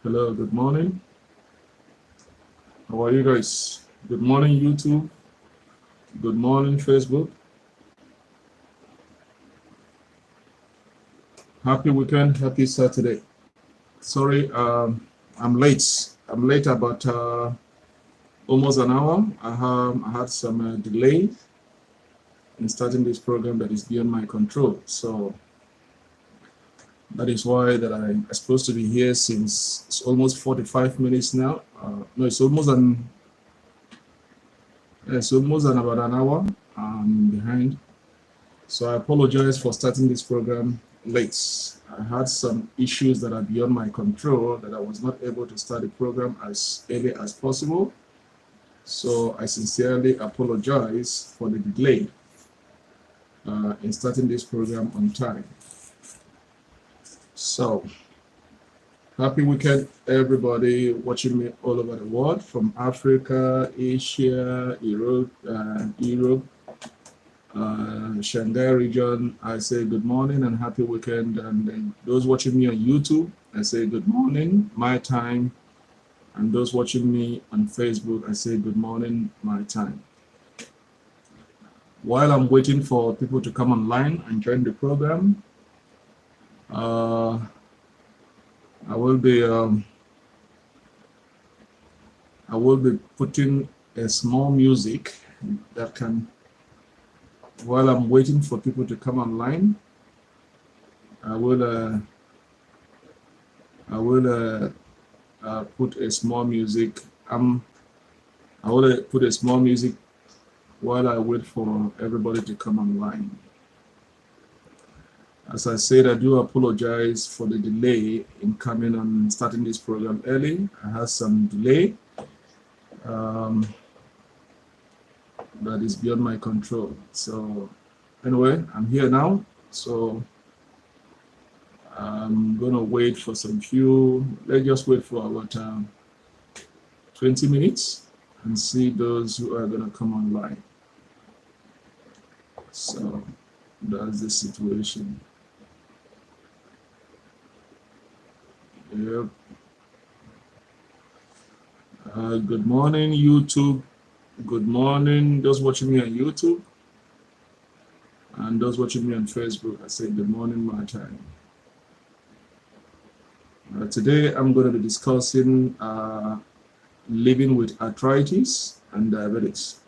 Hello, good morning. How are you guys? Good morning, YouTube. Good morning, Facebook. Happy weekend. Happy Saturday. Sorry, I'm late. I'm late about almost an hour. I had some delay in starting this program that is beyond my control. So that is why that I'm supposed to be here since it's almost 45 minutes now. No, it's almost an about an hour. I'm behind. So I apologize for starting this program late. I had some issues that are beyond my control that I was not able to start the program as early as possible. So I sincerely apologize for the delay in starting this program on time. So happy weekend, everybody watching me all over the world, from Africa, Asia, Europe, Shanghai region. I say good morning and happy weekend. And then those watching me on YouTube, I say good morning, my time. And those watching me on Facebook, I say good morning, my time. While I'm waiting for people to come online and join the program, uh, I will be putting a small music that can, while I'm waiting for people to come online, I will put a small music. I will put a small music while I wait for everybody to come online. As I said, I do apologize for the delay in coming and starting this program early. I had some delay that is beyond my control. So anyway, I'm here now. So I'm gonna wait for let's just wait for about 20 minutes and see those who are gonna come online. So that's the situation. Yep. Good morning, YouTube. Good morning, those watching me on YouTube. And those watching me on Facebook, I say good morning, my time. Today, I'm going to be discussing living with arthritis and diabetes.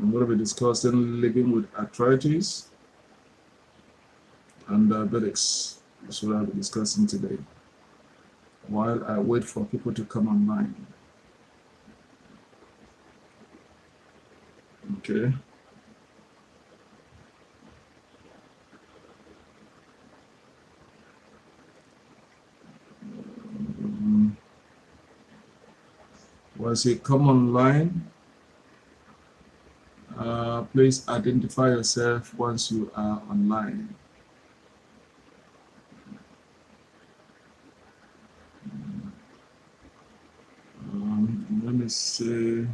I'm going to be discussing living with arthritis and diabetics. That's what I'll be discussing today, while I wait for people to come online. Okay. Once you come online, please identify yourself once you are online. Let me see.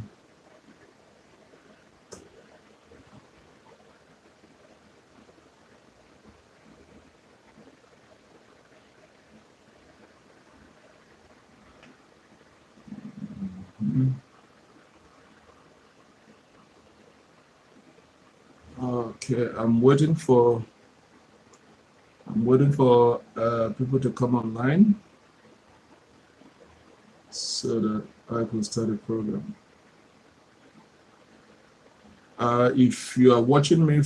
Okay, I'm waiting for people to come online so that I can start the program. If you are watching me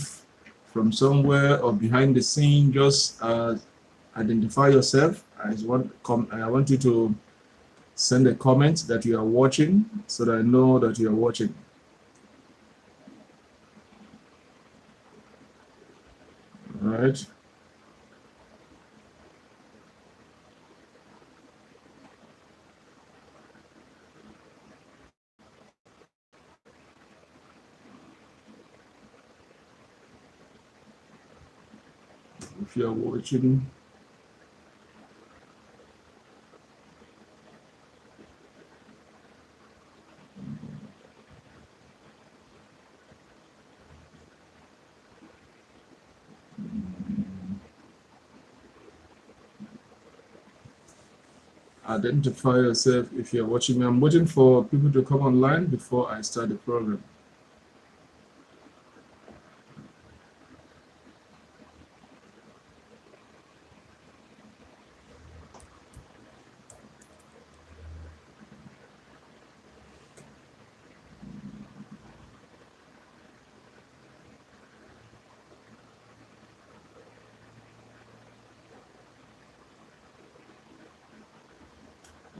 from somewhere or behind the scene, just identify yourself. I want you to send a comment that you are watching so that I know that you are watching. All right. If you are watching, identify yourself if you're watching me. I'm waiting for people to come online before I start the program.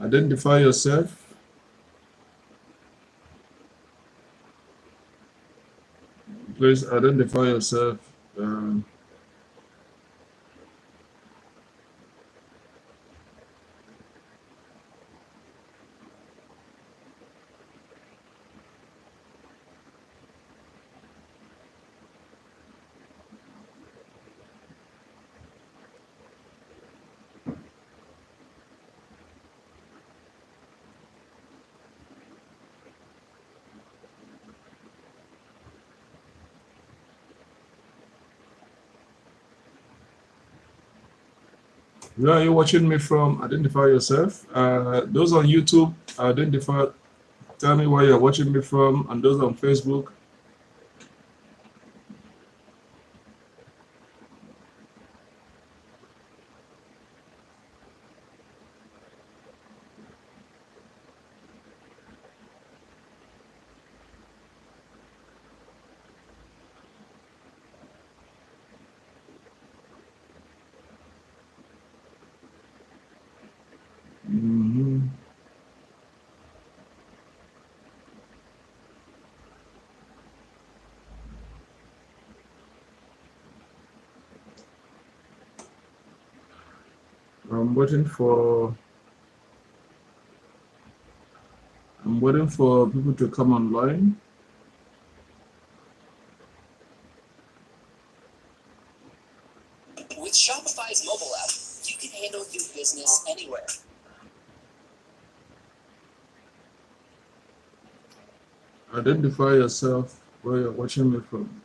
Identify yourself. Please identify yourself. Um, where are you watching me from? Identify yourself. Those on YouTube, identify. Tell me where you're watching me from, and those on Facebook. Mhm. I'm waiting for people to come online. With Shopify's mobile app, you can handle your business anywhere. Identify yourself where you're watching me from.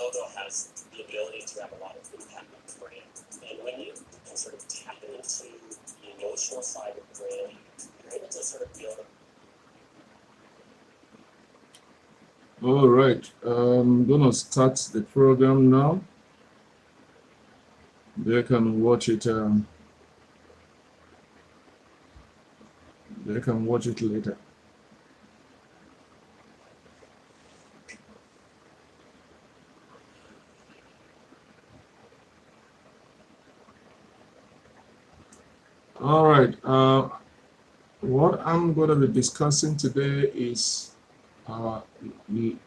logo has the ability to have a lot of impact on the brand. And when you can sort of tap into the emotional side of the brand, you're able to sort of build a All right, I'm gonna start the program now. They can watch it. They can watch it later. All right. What I'm going to be discussing today is living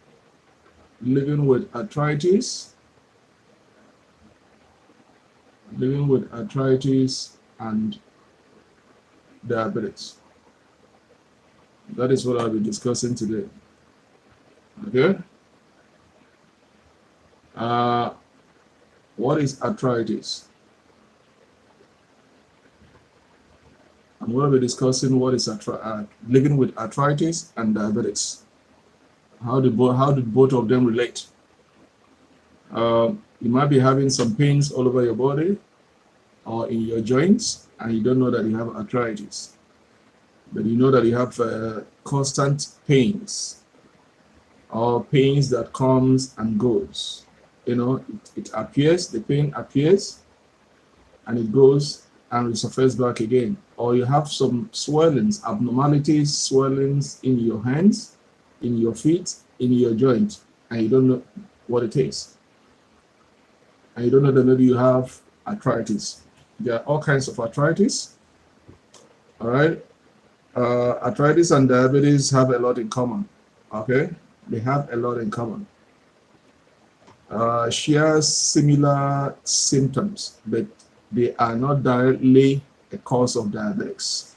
with arthritis, and diabetes. That is what I'll be discussing today. Okay. What is arthritis? I'm going to be discussing what is living with arthritis and diabetes. How did both of them relate? You might be having some pains all over your body or in your joints, and you don't know that you have arthritis. But you know that you have constant pains, or pains that comes and goes. You know, it appears, the pain appears, and it goes and resurfaces back again. Or you have some swellings, abnormalities, swellings in your hands, in your feet, in your joint, and you don't know what it is. And you don't know that maybe you have arthritis. There are all kinds of arthritis. All right. Arthritis and diabetes have a lot in common. Okay, they have a lot in common. Share similar symptoms, but they are not directly a cause of diabetes,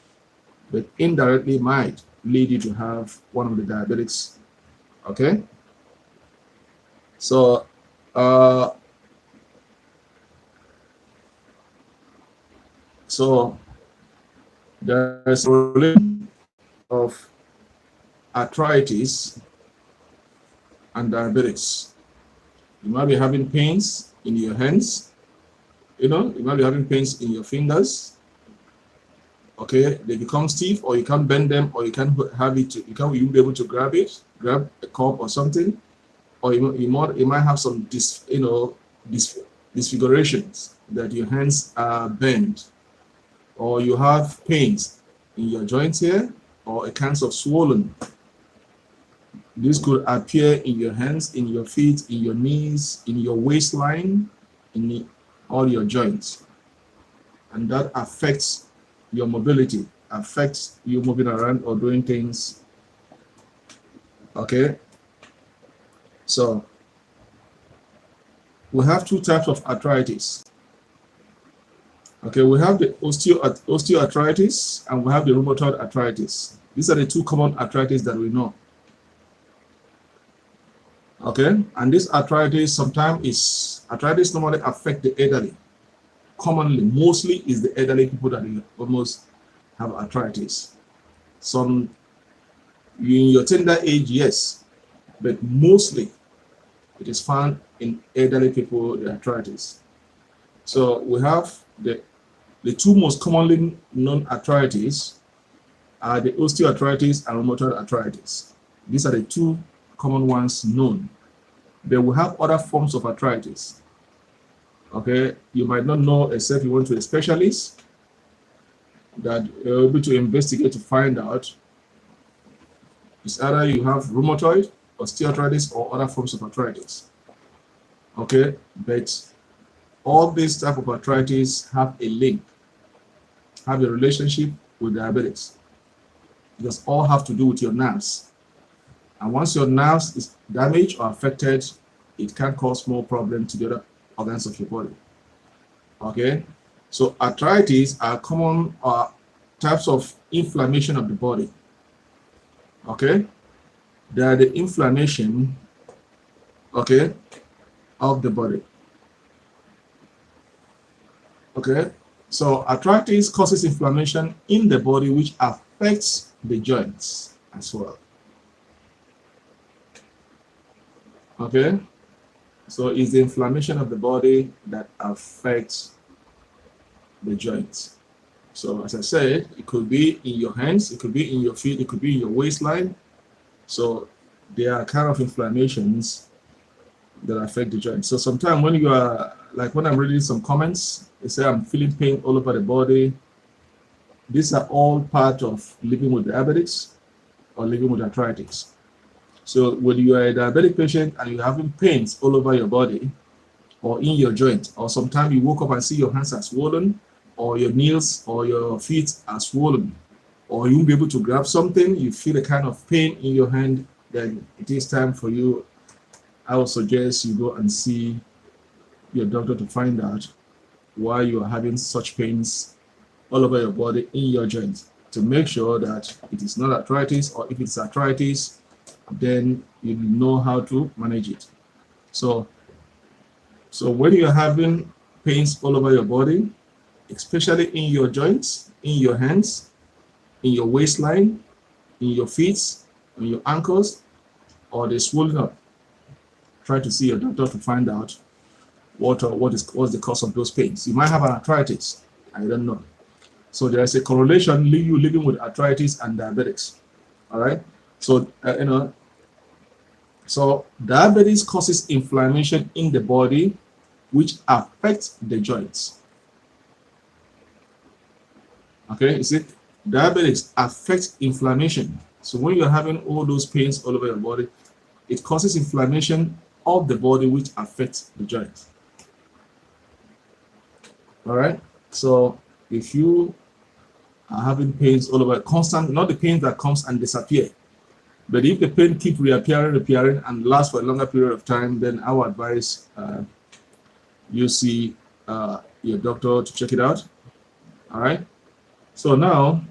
but indirectly might lead you to have one of the diabetics. Okay, so there's a relation of arthritis and diabetes. You might be having pains in your hands. You know, you might be having pains in your fingers. Okay, they become stiff, or you can't bend them, or you can't have it. You'll be able to grab a cup or something, or you might have some disfigurations that your hands are bent, or you have pains in your joints here, or a kind of swollen. This could appear in your hands, in your feet, in your knees, in your waistline, in all your joints. And that affects your mobility, affects you moving around or doing things. Okay. So we have two types of arthritis. Okay, we have the osteoarthritis and we have the rheumatoid arthritis. These are the two common arthritis that we know. Okay, and this arthritis normally affect the elderly. Commonly, mostly is the elderly people that almost have arthritis. Some in your tender age, yes, but mostly it is found in elderly people, the arthritis. So we have the two most commonly known arthritis are the osteoarthritis and rheumatoid arthritis. These are the two common ones known. But we have other forms of arthritis. Okay, you might not know except you went to a specialist that you're able to investigate to find out. It's either you have rheumatoid, osteoarthritis, or other forms of arthritis. Okay, but all these type of arthritis have a link, have a relationship with diabetes, because all have to do with your nerves. And once your nerves is damaged or affected, it can cause more problem to the other organs of your body. Okay, so arthritis are common types of inflammation of the body. Okay, they are the inflammation, okay, of the body. Okay, so arthritis causes inflammation in the body, which affects the joints as well. Okay, So it's the inflammation of the body that affects the joints. So as I said, it could be in your hands, it could be in your feet, it could be in your waistline. So there are kind of inflammations that affect the joints. So sometimes when you are, like when I'm reading some comments, they say I'm feeling pain all over the body. These are all part of living with diabetes or living with arthritis. So when you are a diabetic patient and you're having pains all over your body or in your joint, or sometimes you woke up and see your hands are swollen, or your knees or your feet are swollen, or you won't be able to grab something, you feel a kind of pain in your hand, then it is time for you. I would suggest you go and see your doctor to find out why you are having such pains all over your body in your joints, to make sure that it is not arthritis, or if it's arthritis, then you know how to manage it. So when you're having pains all over your body, especially in your joints, in your hands, in your waistline, in your feet, in your ankles, or they're swollen up, try to see your doctor to find out what's the cause of those pains. You might have an arthritis, I don't know. So there is a correlation you living with arthritis and diabetics. All right. So so diabetes causes inflammation in the body, which affects the joints. Okay, you see, diabetes affects inflammation. So when you're having all those pains all over your body, it causes inflammation of the body, which affects the joints. All right. So if you are having pains all over, constant, not the pain that comes and disappear, but if the pain keep reappearing and lasts for a longer period of time, then I would advise you see your doctor to check it out. All right. So now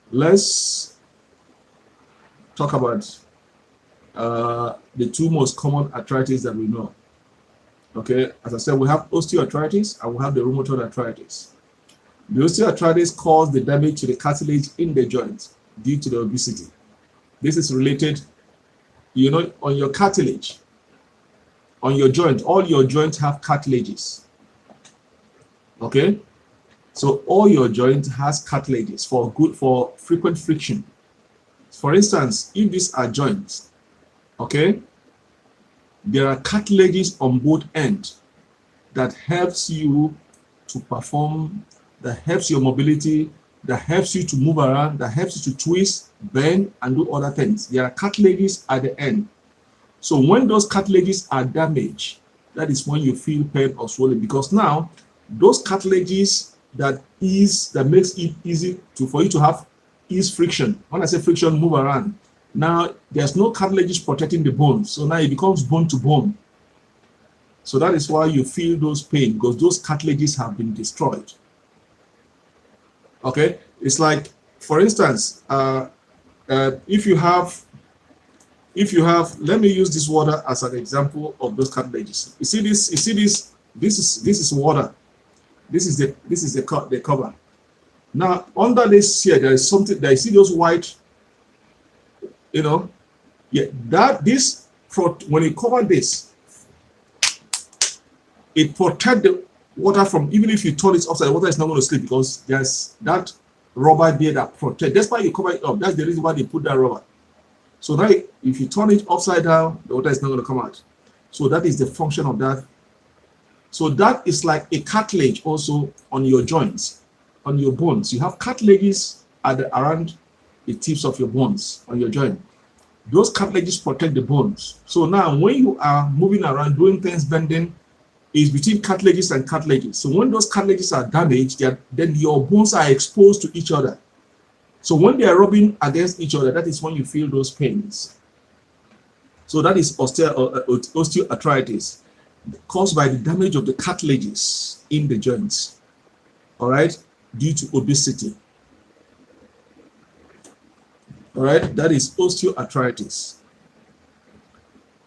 let's talk about the two most common arthritis that we know. Okay, as I said, we have osteoarthritis and we have the rheumatoid arthritis. The osteoarthritis causes the damage to the cartilage in the joint due to the obesity. This is related, on your cartilage, on your joint. All your joints have cartilages. Okay, so all your joint has cartilages for frequent friction. For instance, if these are joints, okay, there are cartilages on both ends that helps you to perform, that helps your mobility, that helps you to move around, that helps you to twist, bend, and do other things. There are cartilages at the end. So when those cartilages are damaged, that is when you feel pain or swelling, because now those cartilages that makes it easy for you to have ease friction. When I say friction, move around. Now there's no cartilages protecting the bone, so now it becomes bone to bone. So that is why you feel those pain, because those cartilages have been destroyed. Okay, it's like, for instance, if you have, let me use this water as an example of those cartilages. You see this? This is water. This is the cover. Now under this here, there is something. There, you see those white. When you cover this, it protects the water from, even if you turn it upside, the water is not going to slip, because there's that rubber there that protects. That's why you cover it up. That's the reason why they put that rubber. So now if you turn it upside down, the water is not going to come out. So that is the function of that. So that is like a cartilage also on your joints, on your bones. You have cartilages around the tips of your bones on your joint. Those cartilages protect the bones. So now when you are moving around, doing things, bending, is between cartilages and cartilages. So when those cartilages are damaged, then your bones are exposed to each other. So when they are rubbing against each other, that is when you feel those pains. So that is osteoarthritis, caused by the damage of the cartilages in the joints, all right, due to obesity. All right, that is osteoarthritis.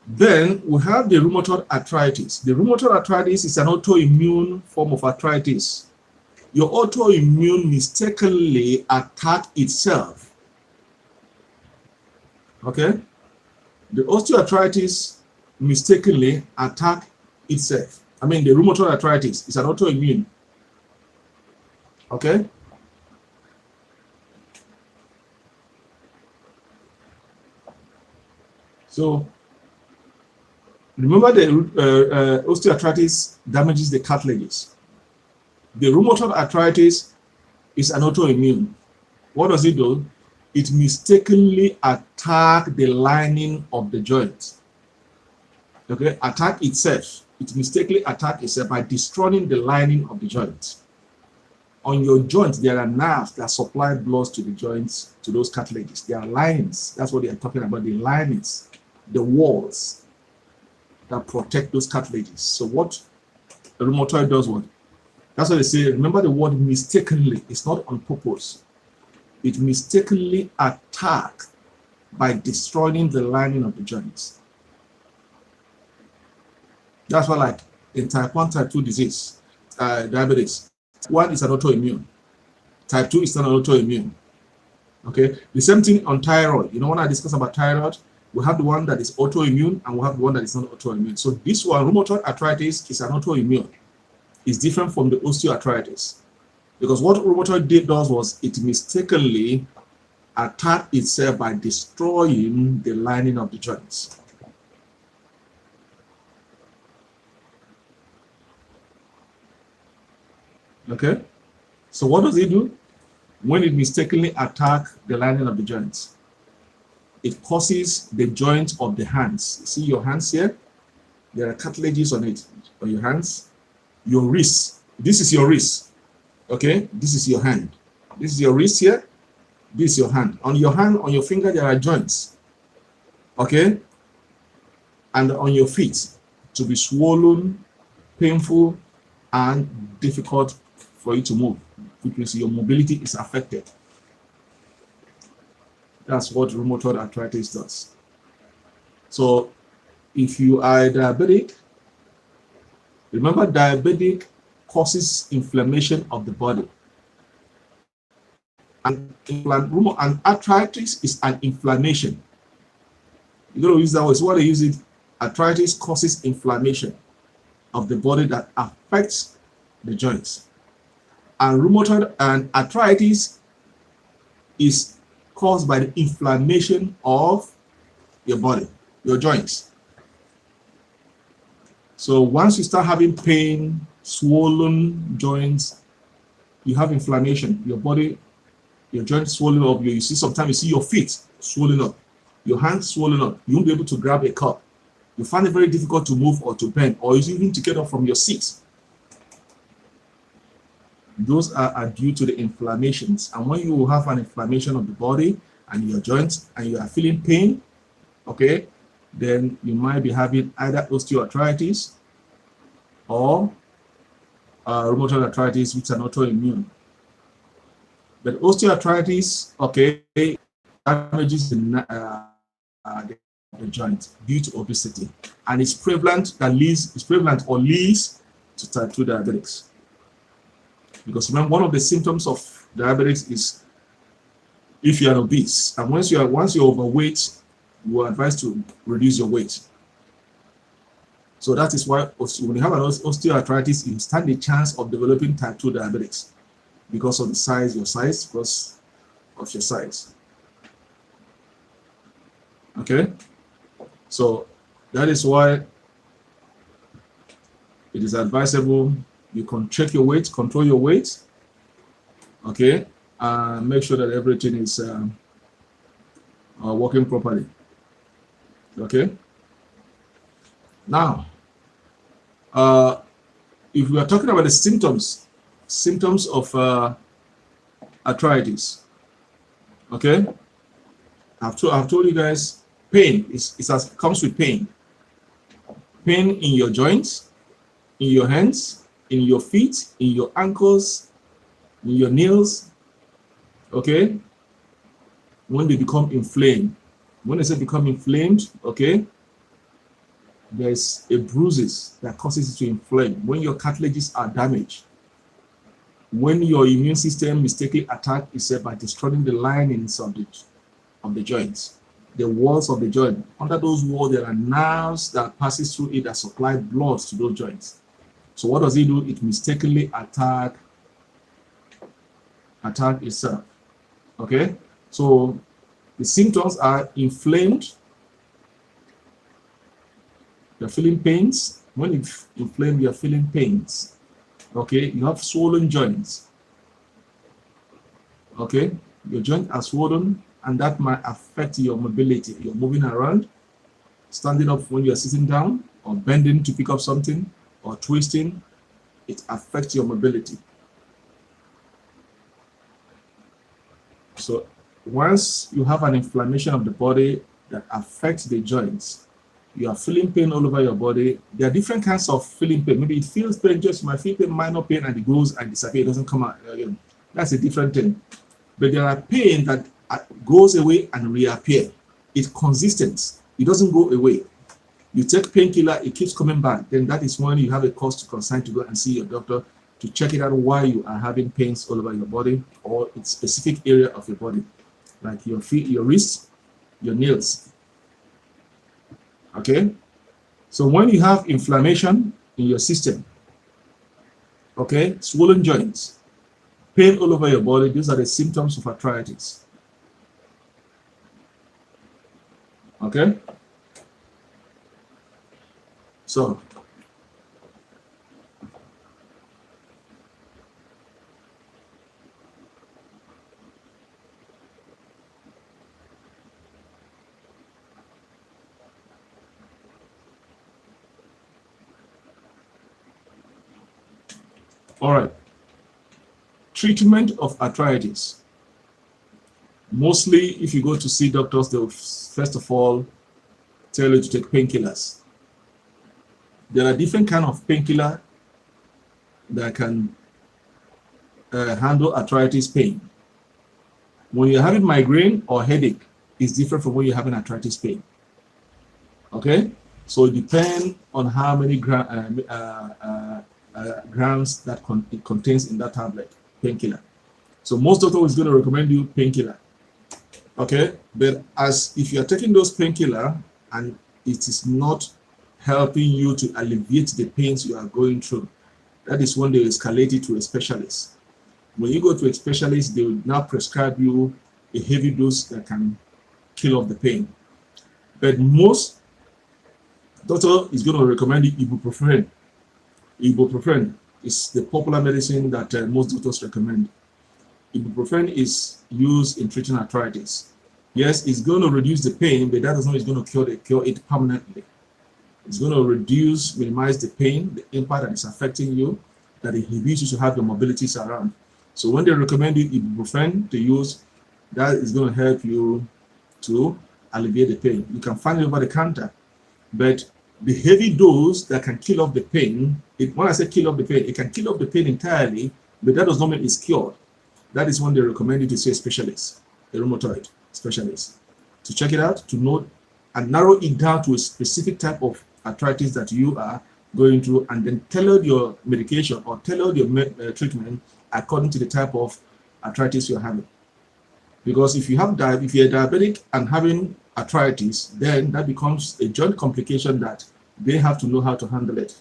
Then we have the rheumatoid arthritis. The rheumatoid arthritis is an autoimmune form of arthritis. Your autoimmune mistakenly attack itself. Okay? The osteoarthritis mistakenly attack itself. I mean, the rheumatoid arthritis is an autoimmune. Okay? So, remember the osteoarthritis damages the cartilages. The rheumatoid arthritis is an autoimmune. What does it do? It mistakenly attacks the lining of the joint. Okay, attack itself. It mistakenly attacks itself by destroying the lining of the joint. On your joint, there are nerves that supply blood to the joints, to those cartilages. There are linings. That's what they are talking about, the linings, the walls that protect those cartilages. So what the rheumatoid does what? That's what they say. Remember the word mistakenly. It's not on purpose. It mistakenly attacks by destroying the lining of the joints. That's why, like in type 1, type 2 disease, diabetes, 1 is an autoimmune. Type 2 is not an autoimmune. Okay, the same thing on thyroid. You know, when I discuss about thyroid, we have the one that is autoimmune and we have the one that is not autoimmune. So this one, rheumatoid arthritis, is an autoimmune. It's different from the osteoarthritis. Because what rheumatoid does was it mistakenly attacked itself by destroying the lining of the joints. Okay, so what does it do? When it mistakenly attacks the lining of the joints, it causes the joint of the hands. See your hands here? There are cartilages on it, on your hands. Your wrist, this is your wrist. Okay, this is your hand. This is your wrist here. This is your hand. On your hand, on your finger, there are joints. Okay, and on your feet, to be swollen, painful, and difficult for you to move. Which means your mobility is affected. That's what rheumatoid arthritis does. So, if you are diabetic, remember diabetic causes inflammation of the body. And arthritis is an inflammation. You're going to use that word. So what they use it, arthritis causes inflammation of the body that affects the joints. And rheumatoid and arthritis is caused by the inflammation of your body, your joints. So once you start having pain, swollen joints, you have inflammation. Your body, your joints swollen up. You see sometimes you see your feet swollen up, your hands swollen up. You won't be able to grab a cup. You find it very difficult to move or to bend, or even to get up from your seat. Those are due to the inflammations. And when you have an inflammation of the body and your joints and you are feeling pain, okay, then you might be having either osteoarthritis or rheumatoid arthritis, which are autoimmune. But osteoarthritis, okay, damages the joint due to obesity, and it's prevalent or leads to type 2 diabetics. Because remember, one of the symptoms of diabetes is if you are obese, and once you're overweight, you are advised to reduce your weight. So that is why when you have an osteoarthritis, you stand a chance of developing type 2 diabetics because of because of your size. Okay, so that is why it is advisable you can check your weight, control your weight, okay, and make sure that everything is working properly. Okay. Now, if we are talking about the symptoms of arthritis, okay, I've told you guys, pain comes with pain. Pain in your joints, in your hands, in your feet, in your ankles, in your nails, okay? When they become inflamed. When they say become inflamed, okay, there's a bruises that causes it to inflame. When your cartilages are damaged, when your immune system mistakenly attacks itself by destroying the linings of the joints. the walls of the joint. Under those walls, there are nerves that passes through it that supply blood to those joints. So what does it do? It mistakenly attack itself. Okay, so the symptoms are inflamed. You're feeling pains. When it's inflamed, you're feeling pains. Okay, you have swollen joints. Okay, your joints are swollen, and that might affect your mobility. You're moving around, standing up when you're sitting down, or bending to pick up something, or twisting. It affects your mobility. So once you have an inflammation of the body that affects the joints, you are feeling pain all over your body. There are different kinds of feeling pain. Maybe it feels pain, just my feel pain, minor pain, and it goes and disappears. It doesn't come out again. That's a different thing. But there are pain that goes away and reappear. It's consistent. It doesn't go away. You take painkiller, it keeps coming back. Then that is when you have a cause to concern to go and see your doctor to check it out why you are having pains all over your body or in specific area of your body, like your feet, your wrists, your nails. Okay? So when you have inflammation in your system, okay, swollen joints, pain all over your body, these are the symptoms of arthritis. Okay? So, all right. Treatment of arthritis. Mostly, if you go to see doctors, they'll first of all tell you to take painkillers. There are different kinds of painkiller that can handle arthritis pain. When you're having migraine or headache, it's different from when you're having arthritis pain. Okay? So it depends on how many grams that it contains in that tablet, painkiller. So most doctors is going to recommend you painkiller. Okay? But as if you are taking those painkiller and it is not helping you to alleviate the pains you are going through, that is when they escalate it to a specialist. When you go to a specialist, they will now prescribe you a heavy dose that can kill off the pain. But most doctor is going to recommend you ibuprofen. Ibuprofen is the popular medicine that most doctors recommend. Ibuprofen is used in treating arthritis. Yes, it's going to reduce the pain, but that doesn't mean it's going to cure it permanently. It's going to minimize the pain, the impact that is affecting you, that it inhibits you to have your mobilities around. So when they recommend you ibuprofen to use, that is going to help you to alleviate the pain. You can find it over the counter, but the heavy dose that can kill off the pain, when I say kill off the pain, it can kill off the pain entirely, but that does not mean it's cured. That is when they recommend you to see a specialist, a rheumatoid specialist, to check it out, to know and narrow it down to a specific type of arthritis that you are going through, and then tailor your medication or tailor your treatment according to the type of arthritis you're having. Because if you're diabetic and having arthritis, then that becomes a joint complication that they have to know how to handle it.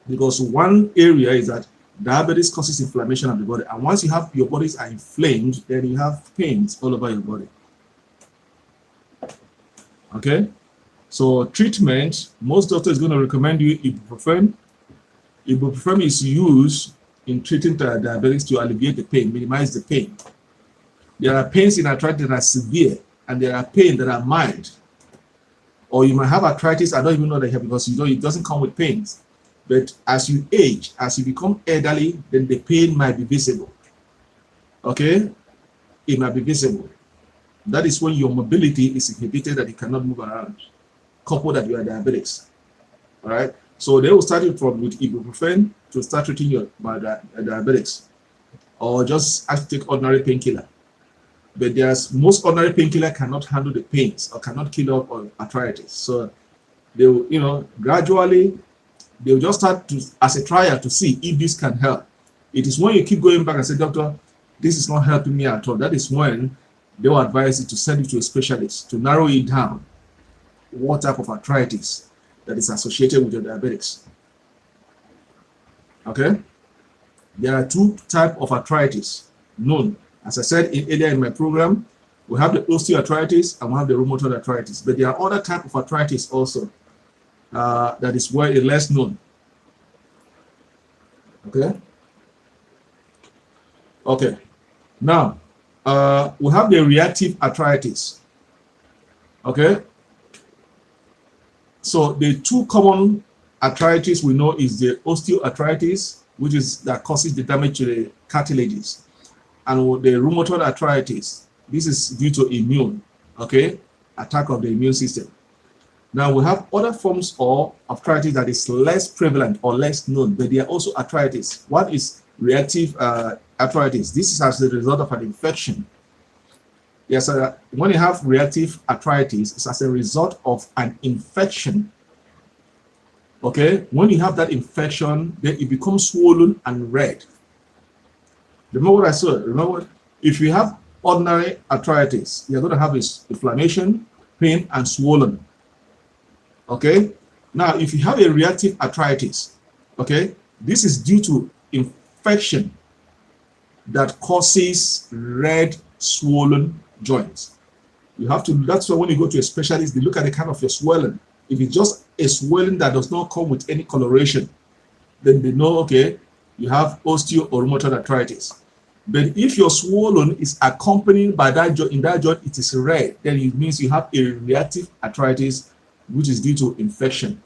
Because one area is that diabetes causes inflammation of the body, and once you have your bodies are inflamed, then you have pains all over your body. Okay? So treatment, most doctors are going to recommend you ibuprofen. Ibuprofen is used in treating diabetes to alleviate the pain, minimize the pain. There are pains in arthritis that are severe, and there are pains that are mild. Or you might have arthritis, I don't even know that you have, because it doesn't come with pains. But as you age, as you become elderly, then the pain might be visible. Okay? It might be visible. That is when your mobility is inhibited, that you cannot move around. Couple that you are diabetics. All right? So they will start you with ibuprofen to start treating your diabetics. Or just take ordinary painkiller. But most ordinary painkiller cannot handle the pains or cannot kill off arthritis. So they will, gradually, they will just start as a trial to see if this can help. It is when you keep going back and say, doctor, this is not helping me at all. That is when they will advise you to send you to a specialist to narrow it down what type of arthritis that is associated with your diabetics. Okay? There are two types of arthritis known. As I said earlier in my program, we have the osteoarthritis and we have the rheumatoid arthritis. But there are other types of arthritis also that is well less known. Okay? Okay. Now, we have the reactive arthritis. Okay? So the two common arthritis we know is the osteoarthritis, which is that causes the damage to the cartilages, and the rheumatoid arthritis. This is due to immune, okay, attack of the immune system. Now we have other forms of arthritis that is less prevalent or less known, but they are also arthritis. What is reactive arthritis? This is as a result of an infection. Yes, when you have reactive arthritis, it's as a result of an infection. Okay, when you have that infection, then it becomes swollen and red. Remember what I said? Remember, if you have ordinary arthritis, you're going to have this inflammation, pain, and swollen. Okay, now if you have a reactive arthritis, okay, this is due to infection that causes red, swollen joints. You have to, that's why when you go to a specialist, they look at the kind of your swelling. If it's just a swelling that does not come with any coloration, then they know, okay, you have osteo or rheumatoid arthritis. But if your swollen is accompanied by that joint, in that joint it is red, then it means you have a reactive arthritis, which is due to infection.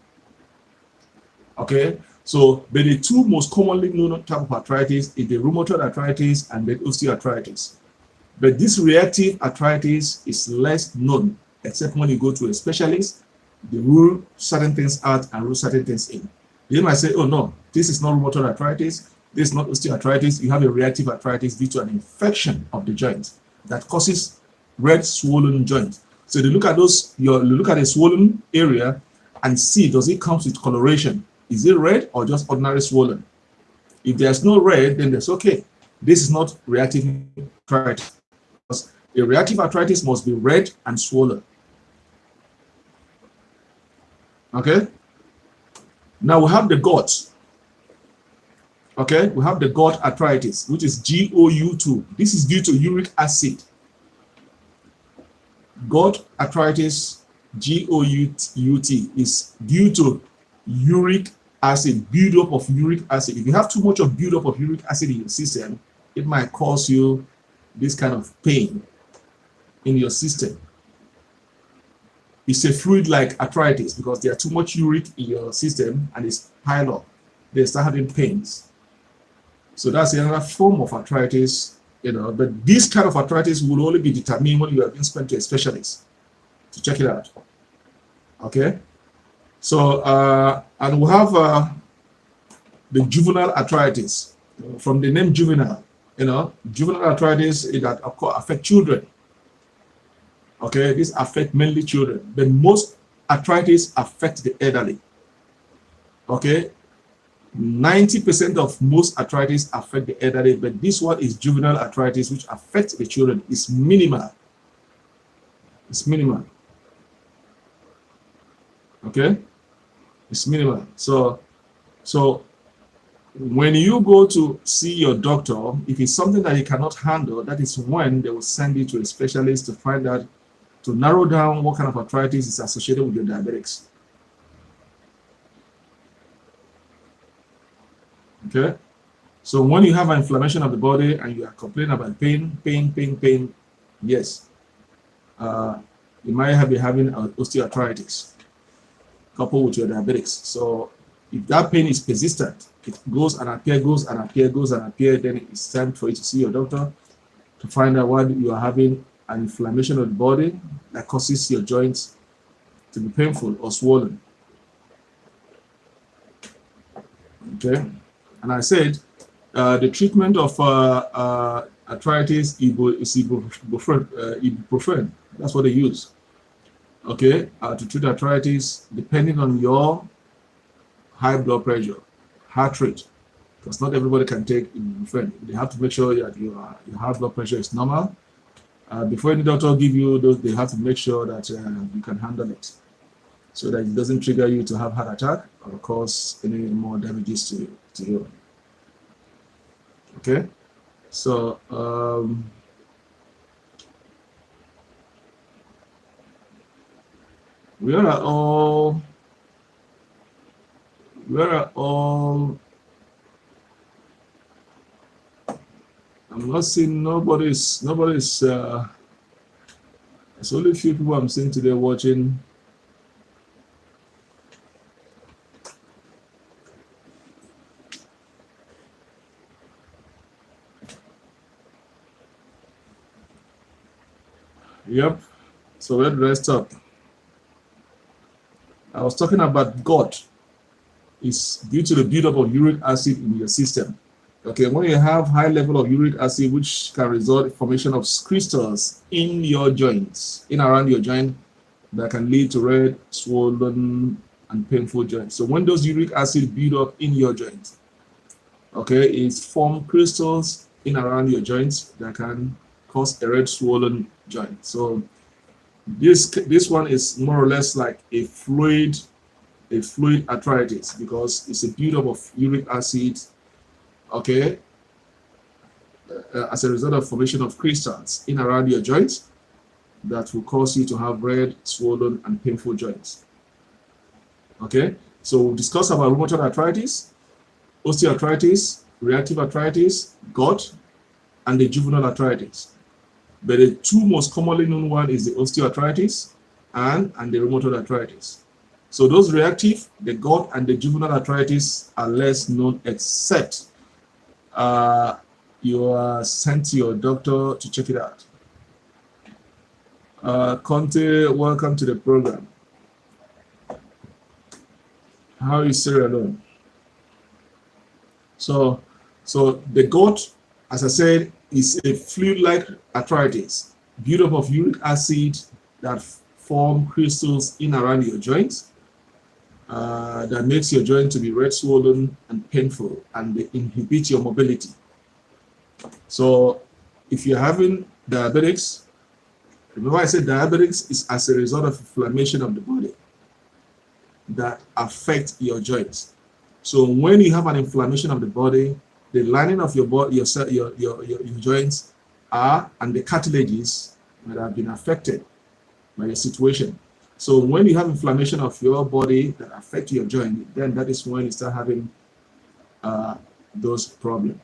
Okay, so but the two most commonly known type of arthritis is the rheumatoid arthritis and the osteoarthritis. But this reactive arthritis is less known, except when you go to a specialist, they rule certain things out and rule certain things in. They might say, oh no, this is not rheumatoid arthritis, this is not osteoarthritis, you have a reactive arthritis due to an infection of the joint that causes red swollen joint. So they look at those, you look at a swollen area and see, does it come with coloration? Is it red or just ordinary swollen? If there's no red, then that's okay. This is not reactive arthritis. A reactive arthritis must be red and swollen. Okay? Now we have the gout. Okay? We have the gout arthritis, which is GOUT. This is due to uric acid. Gout arthritis, GOUT, is due to uric acid, buildup of uric acid. If you have too much of buildup of uric acid in your system, it might cause you this kind of pain in your system. It's a fluid-like arthritis because there's too much uric in your system and it's piled up. They start having pains. So that's another form of arthritis, you know. But this kind of arthritis will only be determined when you have been sent to a specialist to check it out. Okay. So and we have the juvenile arthritis. From the name juvenile, you know, juvenile arthritis that of course affect children. Okay, this affect mainly children, but most arthritis affect the elderly. Okay, 90% of most arthritis affect the elderly, but this one is juvenile arthritis, which affects the children. It's minimal. It's minimal. Okay, it's minimal. So when you go to see your doctor, if it's something that you cannot handle, that is when they will send you to a specialist to find out, to narrow down what kind of arthritis is associated with your diabetics. Okay, so when you have an inflammation of the body and you are complaining about pain, yes, you might be having osteoarthritis coupled with your diabetics. So if that pain is persistent, it goes and appears, then it's time for you to see your doctor to find out why you are having an inflammation of the body that causes your joints to be painful or swollen. Okay, and I said the treatment of arthritis is ibuprofen. That's what they use. Okay, to treat arthritis, depending on your high blood pressure, heart rate, because not everybody can take ibuprofen. They have to make sure that your high blood pressure is normal, Before any doctor give you those, they have to make sure that you can handle it, so that it doesn't trigger you to have heart attack or cause any more damages to you. Okay, so we are all I'm not seeing nobody's there's only a few people I'm seeing today watching. Yep. So where did I stop? I was talking about gut is due to the buildup of uric acid in your system. Okay, when you have high level of uric acid, which can result in formation of crystals in your joints, in around your joint, that can lead to red, swollen, and painful joints. So when those uric acid build up in your joints, okay, it's form crystals in around your joints that can cause a red, swollen joint. So this one is more or less like a fluid arthritis, because it's a buildup of uric acid, okay, as a result of formation of crystals in around your joints that will cause you to have red, swollen, and painful joints. Okay, so we'll discuss about rheumatoid arthritis, osteoarthritis, reactive arthritis, gut, and the juvenile arthritis. But the two most commonly known one is the osteoarthritis and the rheumatoid arthritis. So those reactive, the gut and the juvenile arthritis, are less known, except you are sent to your doctor to check it out. Conte, welcome to the program. How is Sierra Leone? So the gut, as I said, is a fluid-like arthritis, buildup of uric acid that form crystals in around your joints, that makes your joint to be red, swollen, and painful, and they inhibit your mobility. So if you're having diabetics, remember I said diabetics is as a result of inflammation of the body that affect your joints. So when you have an inflammation of the body, the lining of your body, your joints and the cartilages that have been affected by your situation. So when you have inflammation of your body that affect your joint, then that is when you start having those problems.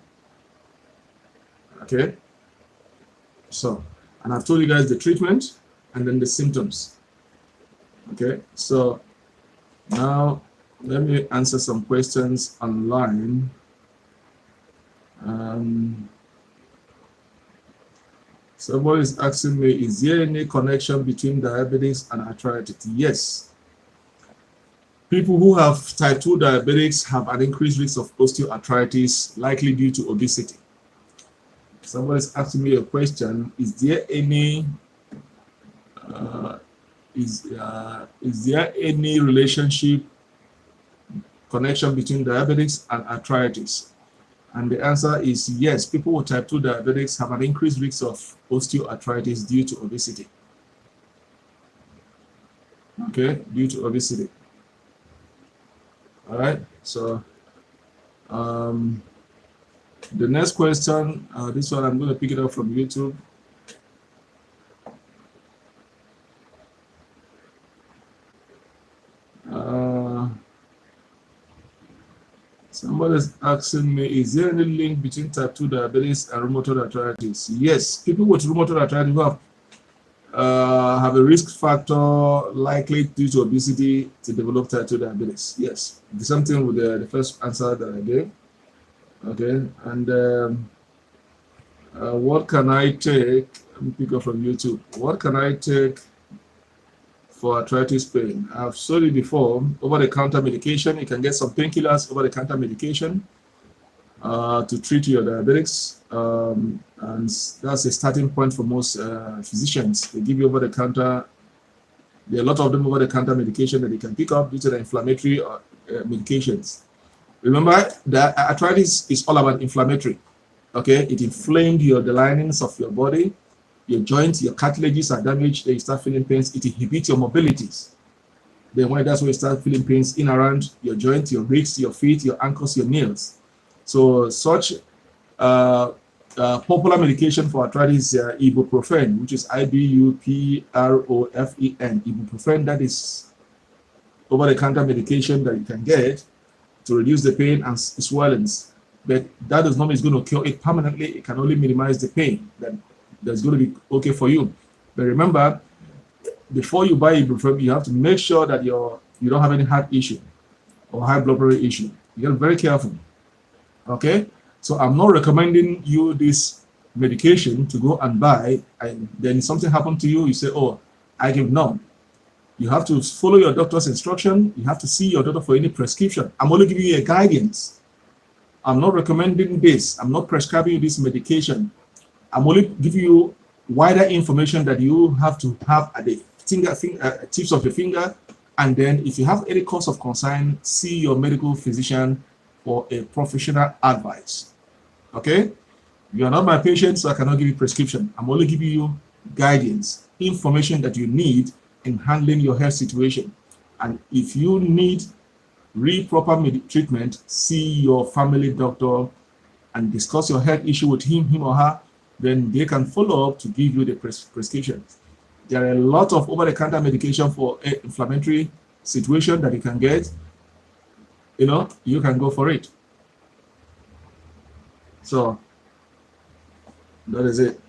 Okay. So, and I've told you guys the treatment and then the symptoms. Okay. So now let me answer some questions online. Somebody is asking me, is there any connection between diabetes and arthritis? Yes. People who have type 2 diabetics have an increased risk of osteoarthritis, likely due to obesity. Somebody is asking me a question, is there any relationship, connection between diabetics and arthritis? And the answer is yes. People with type 2 diabetics have an increased risk of osteoarthritis due to obesity. Okay, due to obesity. All right, so the next question, this one I'm going to pick it up from YouTube. Somebody's asking me, is there any link between type 2 diabetes and rheumatoid arthritis? Yes, people with rheumatoid arthritis who have a risk factor likely due to obesity to develop type 2 diabetes. Yes, the same thing with the first answer that I gave. Okay, and what can I take? Let me pick up from YouTube. What can I take for arthritis pain? I've showed you before, over-the-counter medication. You can get some painkillers, over-the-counter medication to treat your diabetics. And that's a starting point for most physicians. They give you over-the-counter. There are a lot of them over-the-counter medication that you can pick up due to the inflammatory medications. Remember that arthritis is all about inflammatory. Okay, it inflamed the linings of your body, your joints, your cartilages are damaged, then you start feeling pains. It inhibits your mobilities. Then that's when you start feeling pains in around your joints, your wrists, your feet, your ankles, your nails. So such popular medication for arthritis is ibuprofen, which is ibuprofen. Ibuprofen, that is over-the-counter medication that you can get to reduce the pain and swellings. But that does not mean it's going to cure it permanently. It can only minimize the pain. That's going to be okay for you. But remember, before you buy ibuprofen, you have to make sure that you don't have any heart issue or high blood pressure issue. You got to be very careful. Okay? So I'm not recommending you this medication to go and buy, and then something happened to you, you say, oh, I give no. You have to follow your doctor's instruction. You have to see your doctor for any prescription. I'm only giving you a guidance. I'm not recommending this. I'm not prescribing you this medication. I'm only giving you wider information that you have to have at the tips of your finger. And then if you have any cause of concern, see your medical physician for a professional advice. Okay? You are not my patient, so I cannot give you prescription. I'm only giving you guidance, information that you need in handling your health situation. And if you need proper treatment, see your family doctor and discuss your health issue with him or her. Then they can follow up to give you the prescription. There are a lot of over-the-counter medication for inflammatory situation that you can get. You can go for it. So that is it.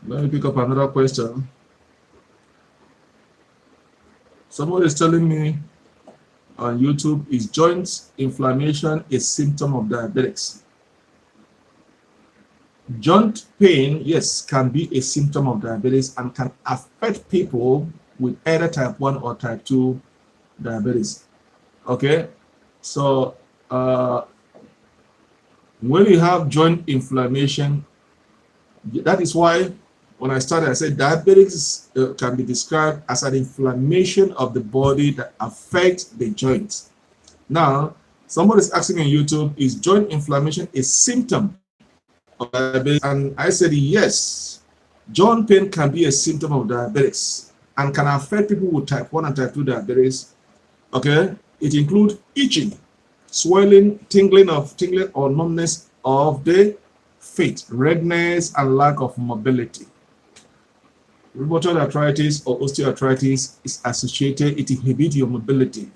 Let me pick up another question. Somebody is telling me on YouTube, is joint inflammation a symptom of diabetes? Joint pain, yes, can be a symptom of diabetes and can affect people with either type 1 or type 2 diabetes. Okay, so when you have joint inflammation, that is why when I started, I said diabetes can be described as an inflammation of the body that affects the joints. Now, somebody's asking me on YouTube, is joint inflammation a symptom of diabetes? And I said, yes, joint pain can be a symptom of diabetes and can affect people with type 1 and type 2 diabetes. Okay, it includes itching, swelling, tingling or numbness of the feet, redness, and lack of mobility. Rheumatoid arthritis or osteoarthritis is associated, it inhibits your mobility,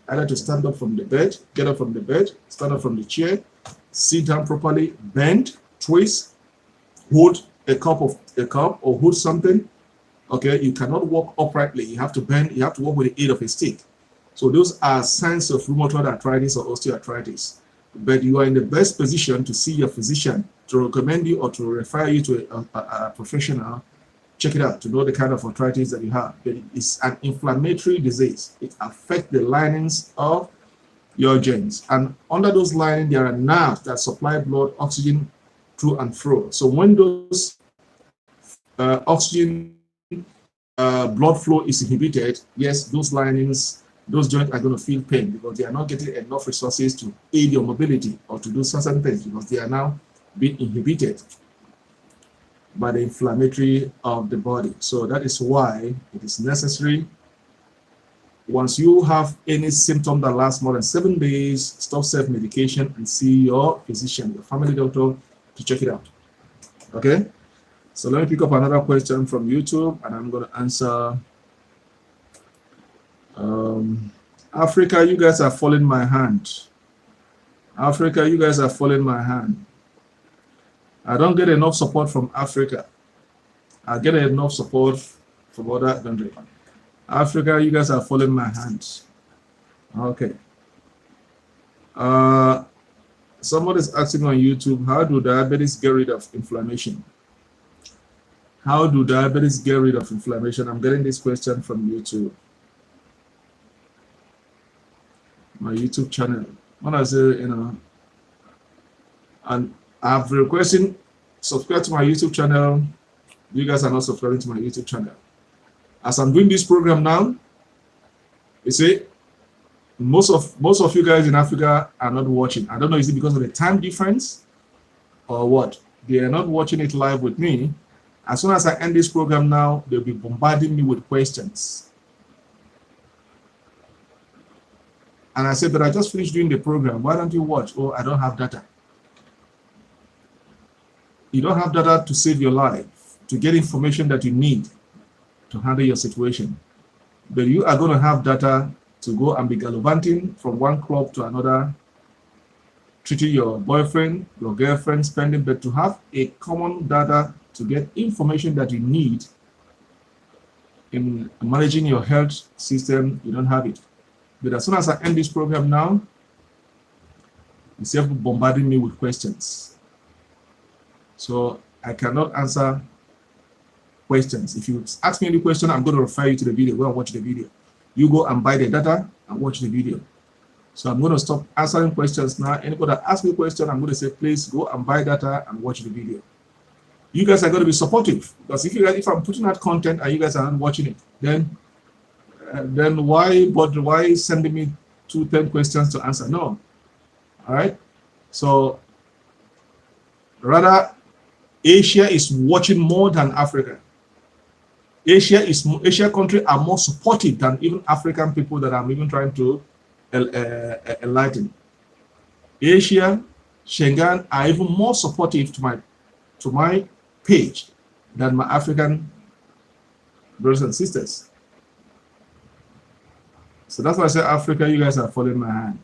either to stand up from the bed, get up from the bed, stand up from the chair, sit down properly, bend, twist, hold a cup or hold something. Okay, you cannot walk uprightly. You have to bend, you have to walk with the aid of a stick. So those are signs of rheumatoid arthritis or osteoarthritis. But you are in the best position to see your physician, to recommend you or to refer you to a professional. Check it out to know the kind of arthritis that you have. But it's an inflammatory disease. It affects the linings of your joints. And under those linings, there are nerves that supply blood, oxygen through and through. So when those oxygen blood flow is inhibited, yes, those linings, those joints are going to feel pain because they are not getting enough resources to aid your mobility or to do certain things because they are now being inhibited by the inflammatory of the body. So that is why it is necessary, once you have any symptom that lasts more than 7 days, stop self-medication and see your physician, your family doctor, to check it out. Okay? So let me pick up another question from YouTube and I'm going to answer. Africa, you guys are following my hand. Africa, you guys are following my hand. I don't get enough support from Africa. I get enough support from other countries. Africa, you guys are following my hand. Okay. Somebody's asking on YouTube, how do diabetes get rid of inflammation? How do diabetes get rid of inflammation? I'm getting this question from YouTube. My YouTube channel. When I say, and I've requested subscribe to my YouTube channel. You guys are not subscribing to my YouTube channel. As I'm doing this program now, you see, most of you guys in Africa are not watching. I don't know, is it because of the time difference or what? They are not watching it live with me. As soon as I end this program now, they'll be bombarding me with questions. And I said, but I just finished doing the program. Why don't you watch? Oh, I don't have data. You don't have data to save your life, to get information that you need to handle your situation. But you are going to have data to go and be gallivanting from one club to another, treating your boyfriend, your girlfriend, spending, but to have a common data to get information that you need in managing your health system, you don't have it. But as soon as I end this program now, you see people bombarding me with questions. So I cannot answer questions. If you ask me any question, I'm going to refer you to the video. Go and watch the video. You go and buy the data and watch the video. So I'm going to stop answering questions now. Anybody that asks me a question, I'm going to say, please go and buy data and watch the video. You guys are going to be supportive, because if I'm putting out content and you guys are not watching it, then why sending me 10 questions to answer? No. All right. So rather, Asia is watching more than Africa. Asia countries are more supportive than even African people that I'm even trying to enlighten. Asia, Schengen are even more supportive to my page than my African brothers and sisters. So that's why I say, Africa, you guys are following my hand.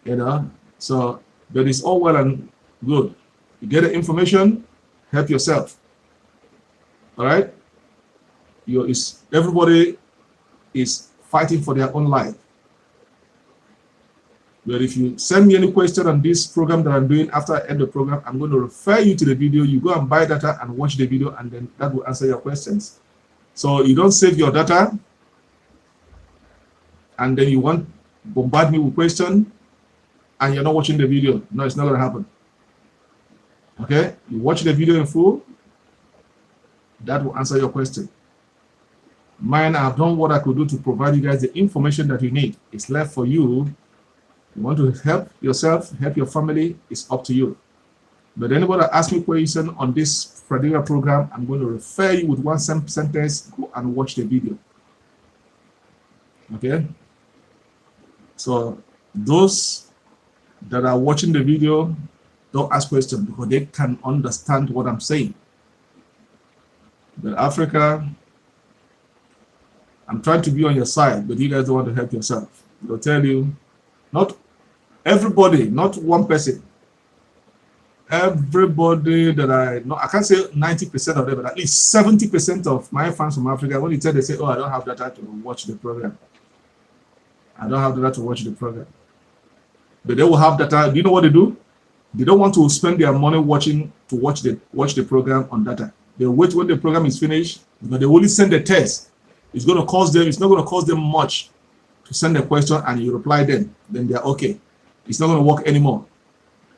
You know, so, but it's all well and good. You get the information, help yourself. All right? Everybody is fighting for their own life. But if you send me any question on this program that I'm doing after I end the program, I'm going to refer you to the video. You go and buy data and watch the video, and then that will answer your questions. So you don't save your data, and then you want bombard me with questions, and you're not watching the video. No, it's not going to happen. Okay? You watch the video in full, that will answer your question. Mine, I've done what I could do to provide you guys the information that you need. It's left for you. You want to help yourself, help your family, it's up to you. But anybody that asks me a question on this particular program, I'm going to refer you with one sentence. Go and watch the video. Okay? So those that are watching the video, don't ask questions because they can understand what I'm saying. But Africa, I'm trying to be on your side, but you guys don't want to help yourself. They'll tell you, not everybody, not one person. Everybody that I can't say 90% of them, but at least 70% of my fans from Africa, when you tell, they say, oh, I don't have data to watch the program. I don't have data to watch the program. But they will have data. Do you know what they do? They don't want to spend their money watch the program on data. They wait when the program is finished, but they only send the test. It's going to cost them, it's not going to cost them much to send a question and you reply them. Then they're okay. It's not going to work anymore.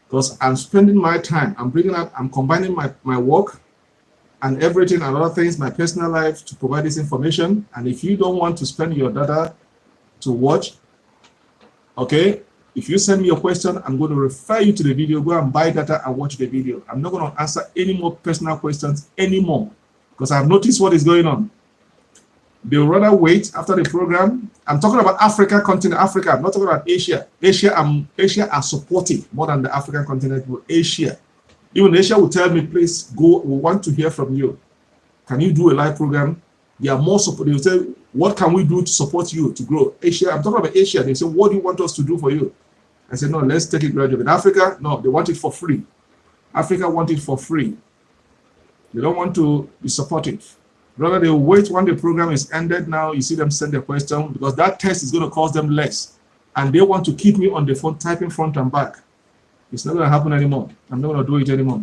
Because I'm spending my time, I'm combining my work and everything and other things, my personal life, to provide this information. And if you don't want to spend your data to watch, okay, if you send me a question, I'm going to refer you to the video. Go and buy data and watch the video. I'm not going to answer any more personal questions anymore because I've noticed what is going on. They will rather wait after the program. I'm talking about Africa continent, Africa. I'm not talking about Asia. Asia are supportive more than the African continent. Asia. Even Asia will tell me, please go, we want to hear from you. Can you do a live program? They are more supportive. They will say, what can we do to support you to grow? Asia, I'm talking about Asia. They say, what do you want us to do for you? I said, no, let's take it gradually. In Africa, no, they want it for free. Africa want it for free. They don't want to be supportive. Rather, they will wait when the program is ended. Now you see them send a question because that test is going to cost them less. And they want to keep me on the phone typing front and back. It's not going to happen anymore. I'm not going to do it anymore.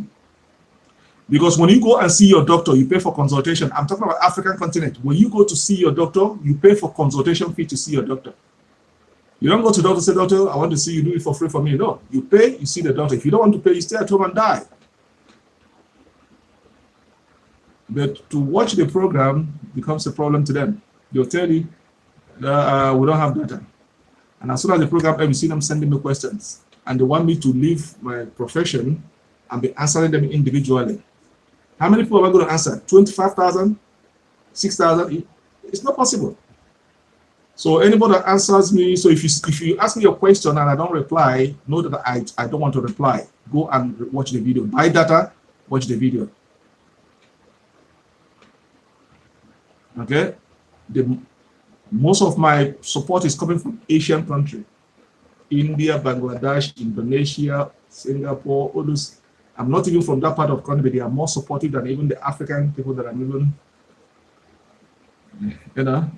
Because when you go and see your doctor, you pay for consultation. I'm talking about African continent. When you go to see your doctor, you pay for consultation fee to see your doctor. You don't go to the doctor and say, doctor, I want to see you, do it for free for me. No, you pay, you see the doctor. If you don't want to pay, you stay at home and die. But to watch the program becomes a problem to them. They'll tell you, we don't have data. And as soon as the program ends, you see them sending me questions. And they want me to leave my profession and be answering them individually. How many people am I going to answer? 25,000? 6,000? It's not possible. So anybody that answers me, so if you ask me a question and I don't reply, know that I don't want to reply. Go and watch the video. Buy data, watch the video. Okay? Most of my support is coming from Asian countries. India, Bangladesh, Indonesia, Singapore, all those. I'm not even from that part of the country, but they are more supportive than even the African people that I'm even, you know.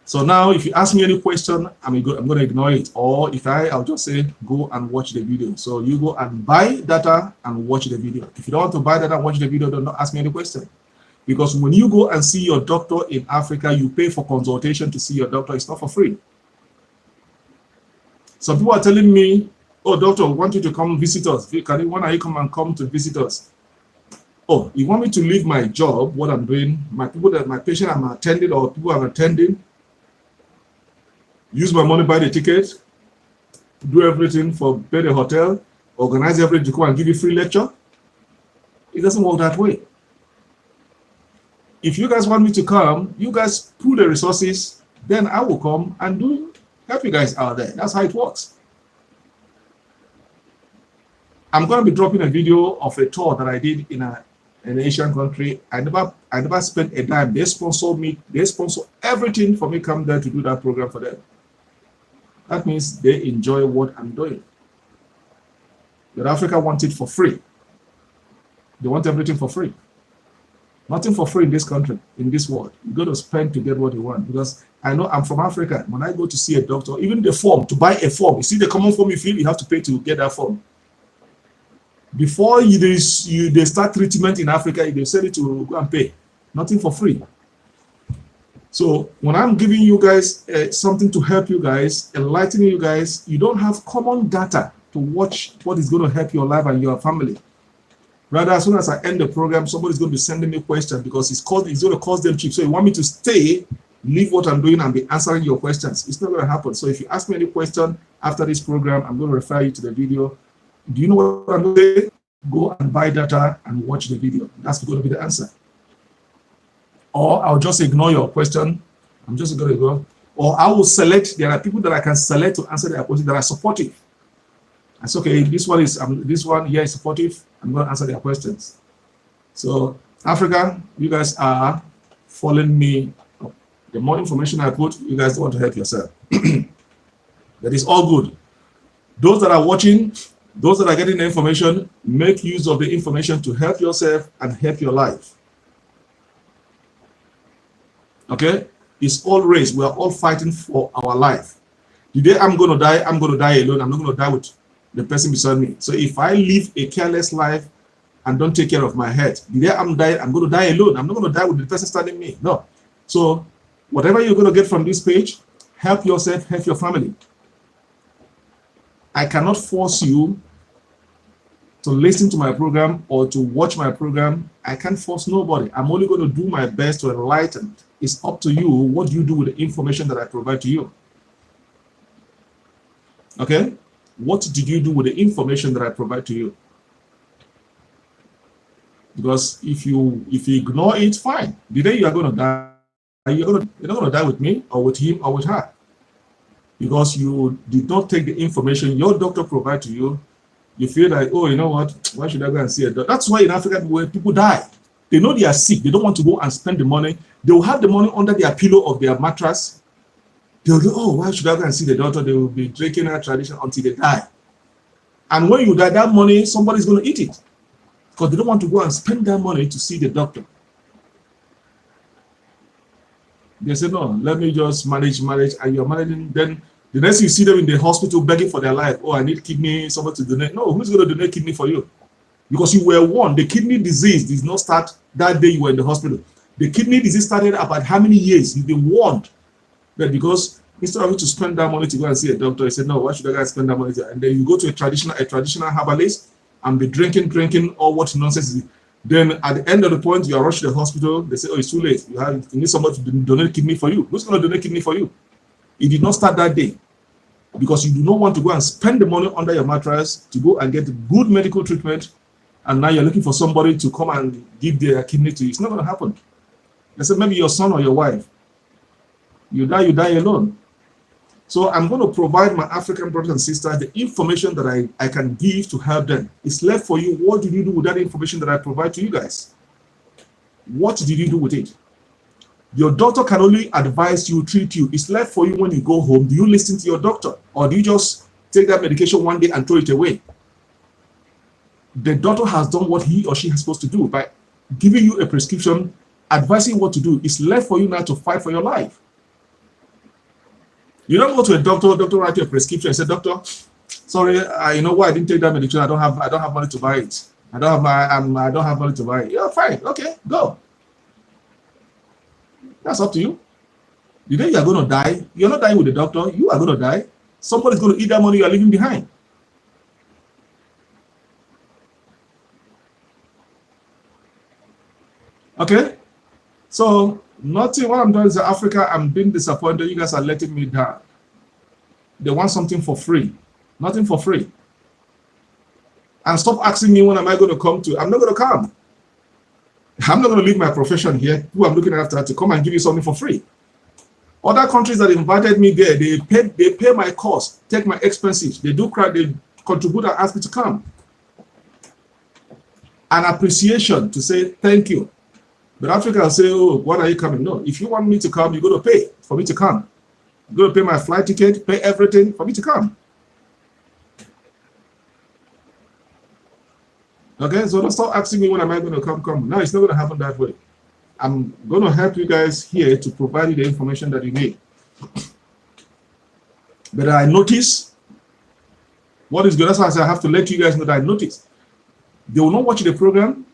So now if you ask me any question, I'm going to ignore it. Or if I'll just say, go and watch the video. So you go and buy data and watch the video. If you don't want to buy data and watch the video, do not ask me any question. Because when you go and see your doctor in Africa, you pay for consultation to see your doctor. It's not for free. Some people are telling me, oh, doctor, we want you to come visit us. When are you come to visit us? Oh, you want me to leave my job, what I'm doing, my patient I'm attending or people I'm attending, use my money, buy the ticket, do everything for pay the hotel, organize everything to come and give you free lecture? It doesn't work that way. If you guys want me to come, you guys pool the resources, then I will come and help you guys out there. That's how it works. I'm going to be dropping a video of a tour that I did in an Asian country. I never spent a dime. They sponsor me. They sponsor everything for me come there to do that program for them. That means they enjoy what I'm doing. But Africa wants it for free. They want everything for free. Nothing for free in this country, in this world. You got to spend to get what you want. Because I know I'm from Africa. When I go to see a doctor, even the form, to buy a form, you see the common form you fill, you have to pay to get that form. Before they start treatment in Africa, they send it to go and pay. Nothing for free. So when I'm giving you guys something to help you guys, enlightening you guys, you don't have common data to watch what is going to help your life and your family. Rather, as soon as I end the program, somebody's going to be sending me questions because it's going to cost them cheap. So you want me to stay, leave what I'm doing, and be answering your questions. It's not going to happen. So if you ask me any question after this program, I'm going to refer you to the video. Do you know what I'm going to say? Go and buy data and watch the video. That's going to be the answer. Or I'll just ignore your question. I'm just going to go. Or I will select. There are people that I can select to answer their question that are supportive. That's okay. This one here is supportive. I'm going to answer their questions. So Africa, you guys are following me. The more information I put, you guys don't want to help yourself. That is all good. Those that are watching, those that are getting the information, make use of the information to help yourself and help your life. Okay? It's all race. We are all fighting for our life. The day I'm going to die alone. I'm not going to die with the person beside me. So if I live a careless life and don't take care of my health, the day I'm dying, I'm going to die alone. I'm not going to die with the person standing me. No. So whatever you're going to get from this page, help yourself, help your family. I cannot force you to listen to my program or to watch my program. I can't force nobody. I'm only going to do my best to enlighten. It's up to you what you do with the information that I provide to you. Okay? What did you do with the information that I provide to you? Because if you ignore it, fine. The day you are going to die, you're not going to die with me or with him or with her. Because you did not take the information your doctor provided to you. You feel like, oh, you know what? Why should I go and see a doctor? That's why in Africa, where people die, they know they are sick. They don't want to go and spend the money. They will have the money under their pillow of their mattress. They'll go, oh, why should I go and see the doctor? They will be drinking our tradition until they die. And when you die, that money, somebody's going to eat it. Because they don't want to go and spend that money to see the doctor. They say, no, let me just manage, and you're managing. Then the next you see them in the hospital begging for their life. Oh, I need kidney, somebody to donate. No, who's going to donate kidney for you? Because you were warned. The kidney disease did not start that day you were in the hospital. The kidney disease started about how many years? You've been warned. But because instead of you to spend that money to go and see a doctor, you said, no, why should I go and spend that money? And then you go to a traditional herbalist and be drinking all what nonsense is. Then at the end of the point, you are rushed to the hospital. They say, oh, it's too late. You need somebody to donate kidney for you. Who's going to donate kidney for you? It did not start that day. because you do not want to go and spend the money under your mattress to go and get good medical treatment, and now you're looking for somebody to come and give their kidney to you. It's not going to happen. Except maybe your son or your wife. You die alone. So I'm going to provide my African brothers and sisters the information that I can give to help them. It's left for you. What did you do with that information that I provide to you guys? What did you do with it? Your doctor can only advise you, treat you. It's left for you when you go home. Do you listen to your doctor, or do you just take that medication one day and throw it away? The doctor has done what he or she is supposed to do by giving you a prescription, advising what to do. It's left for you now to fight for your life. You don't go to a doctor write you a prescription and say, doctor, sorry, you know why I didn't take that medication? I don't have money to buy it. I don't have money to buy it. Yeah, fine, okay, go. That's up to you. The day you are going to die, you're not dying with the doctor. You are going to die. Somebody's going to eat that money you are leaving behind. Okay? So, nothing, what I'm doing is Africa, I'm being disappointed. You guys are letting me down. They want something for free. Nothing for free. And stop asking me when am I going to come to. I'm not going to come. I'm not going to leave my profession here, who I'm looking after, to come and give you something for free. Other countries that invited me there, they pay my cost, take my expenses. They contribute and ask me to come. An appreciation to say thank you. But Africa will say, oh, when are you coming? No, if you want me to come, you're going to pay for me to come. You're going to pay my flight ticket, pay everything for me to come. Okay, so don't stop asking me when am I going to come. No, it's not going to happen that way. I'm going to help you guys here to provide you the information that you need. But I notice what is good. That's why I have to let you guys know that I notice. They will not watch the program,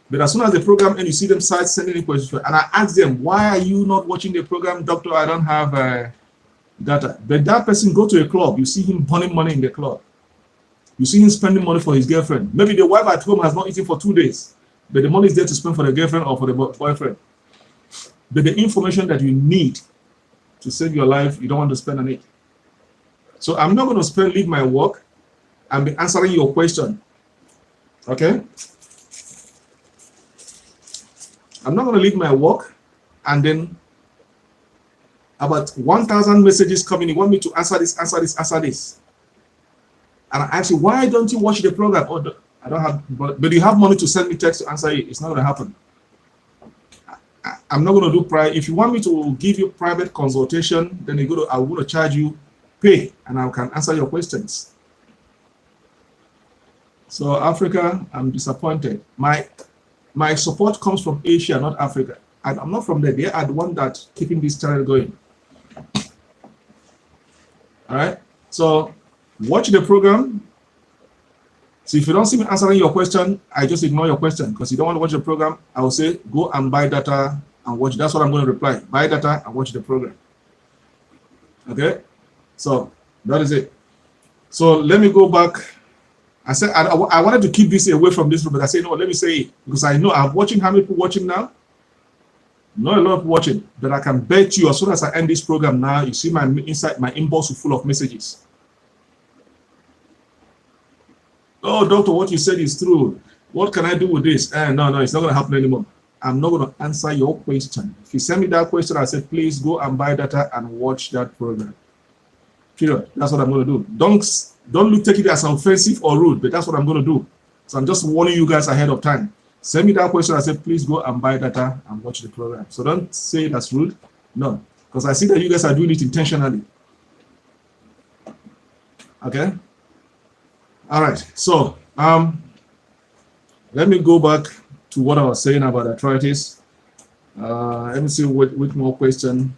but as soon as the program ends, you see them start sending in questions. And I ask them, why are you not watching the program? Doctor, I don't have data. But that person go to a club, you see him burning money in the club. You see him spending money for his girlfriend. Maybe the wife at home has not eaten for 2 days, but the money is there to spend for the girlfriend or for the boyfriend. But the information that you need to save your life, you don't want to spend on it. So I'm not going to leave my work and be answering your question. Okay? I'm not going to leave my work and then about 1,000 messages coming. You want me to answer this, answer this, answer this. And I ask you, why don't you watch the program? Oh, I don't have, but you have money to send me text to answer it. It's not going to happen. I'm not going to do private. If you want me to give you private consultation, then I will charge you, pay, and I can answer your questions. So Africa, I'm disappointed. My support comes from Asia, not Africa. And I'm not from there. They are the one that's keeping this channel going. All right. So watch the program. So if you don't see me answering your question, I just ignore your question because you don't want to watch the program. I will say, go and buy data and watch. That's what I'm going to reply. Buy data and watch the program. Okay. So that is it. So let me go back. I said I wanted to keep this away from this room, but I said, no, let me say it because I know I'm watching. How many people watching now? Not a lot of watching, but I can bet you as soon as I end this program now, you see my inbox is full of messages. Oh, doctor, what you said is true. What can I do with this? No, it's not going to happen anymore. I'm not going to answer your question. If you send me that question, I said, please go and buy data and watch that program. Period. That's what I'm going to do. Don't take it as offensive or rude, but that's what I'm going to do. So I'm just warning you guys ahead of time. Send me that question. I said, please go and buy data and watch the program. So don't say that's rude. No, because I see that you guys are doing it intentionally. Okay. All right. So let me go back to what I was saying about arthritis. Let me see which more question.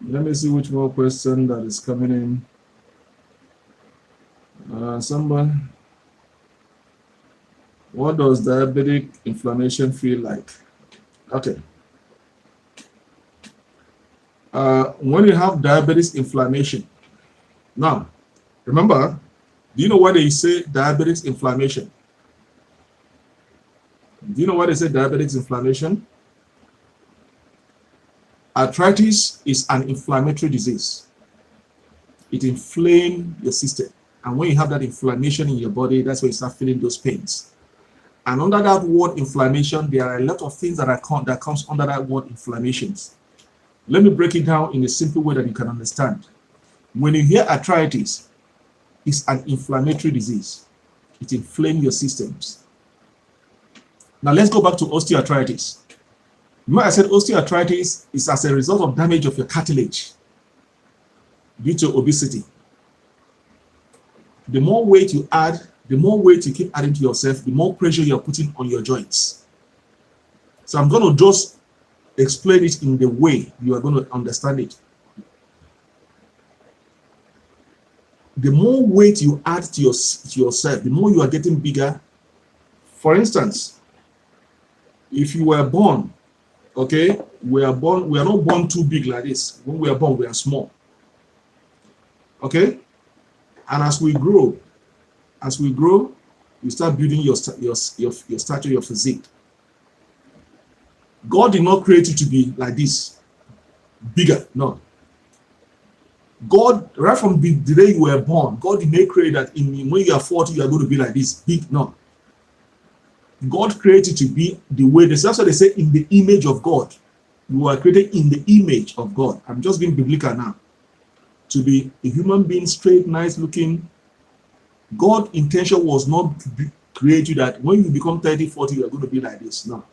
Let me see which more question that is coming in. Someone. What does diabetic inflammation feel like? Okay. When you have diabetes inflammation, now, remember, do you know why they say diabetes inflammation? Do you know why they say diabetes inflammation? Arthritis is an inflammatory disease. It inflames your system. And when you have that inflammation in your body, that's when you start feeling those pains. And under that word inflammation, there are a lot of things that comes under that word inflammations. Let me break it down in a simple way that you can understand. When you hear arthritis, it's an inflammatory disease. It inflames your systems. Now let's go back to osteoarthritis. Remember I said osteoarthritis is as a result of damage of your cartilage due to obesity. The more weight you add, the more weight you keep adding to yourself, the more pressure you're putting on your joints. So I'm going to just explain it in the way you are going to understand it. The more weight you add to yourself, the more you are getting bigger. For instance, if you were born, okay, we are not born too big like this. When we are born, we are small. Okay? And as we grow, you start building your stature, your physique. God did not create you to be like this, bigger. No. God, right from the day you were born, God did not create that when you are 40, you are going to be like this, big. No. God created you to be the way, that's what they say, in the image of God. You are created in the image of God. I'm just being biblical now. To be a human being, straight, nice looking. God's intention was not to create you that when you become 30, 40, you are going to be like this. No.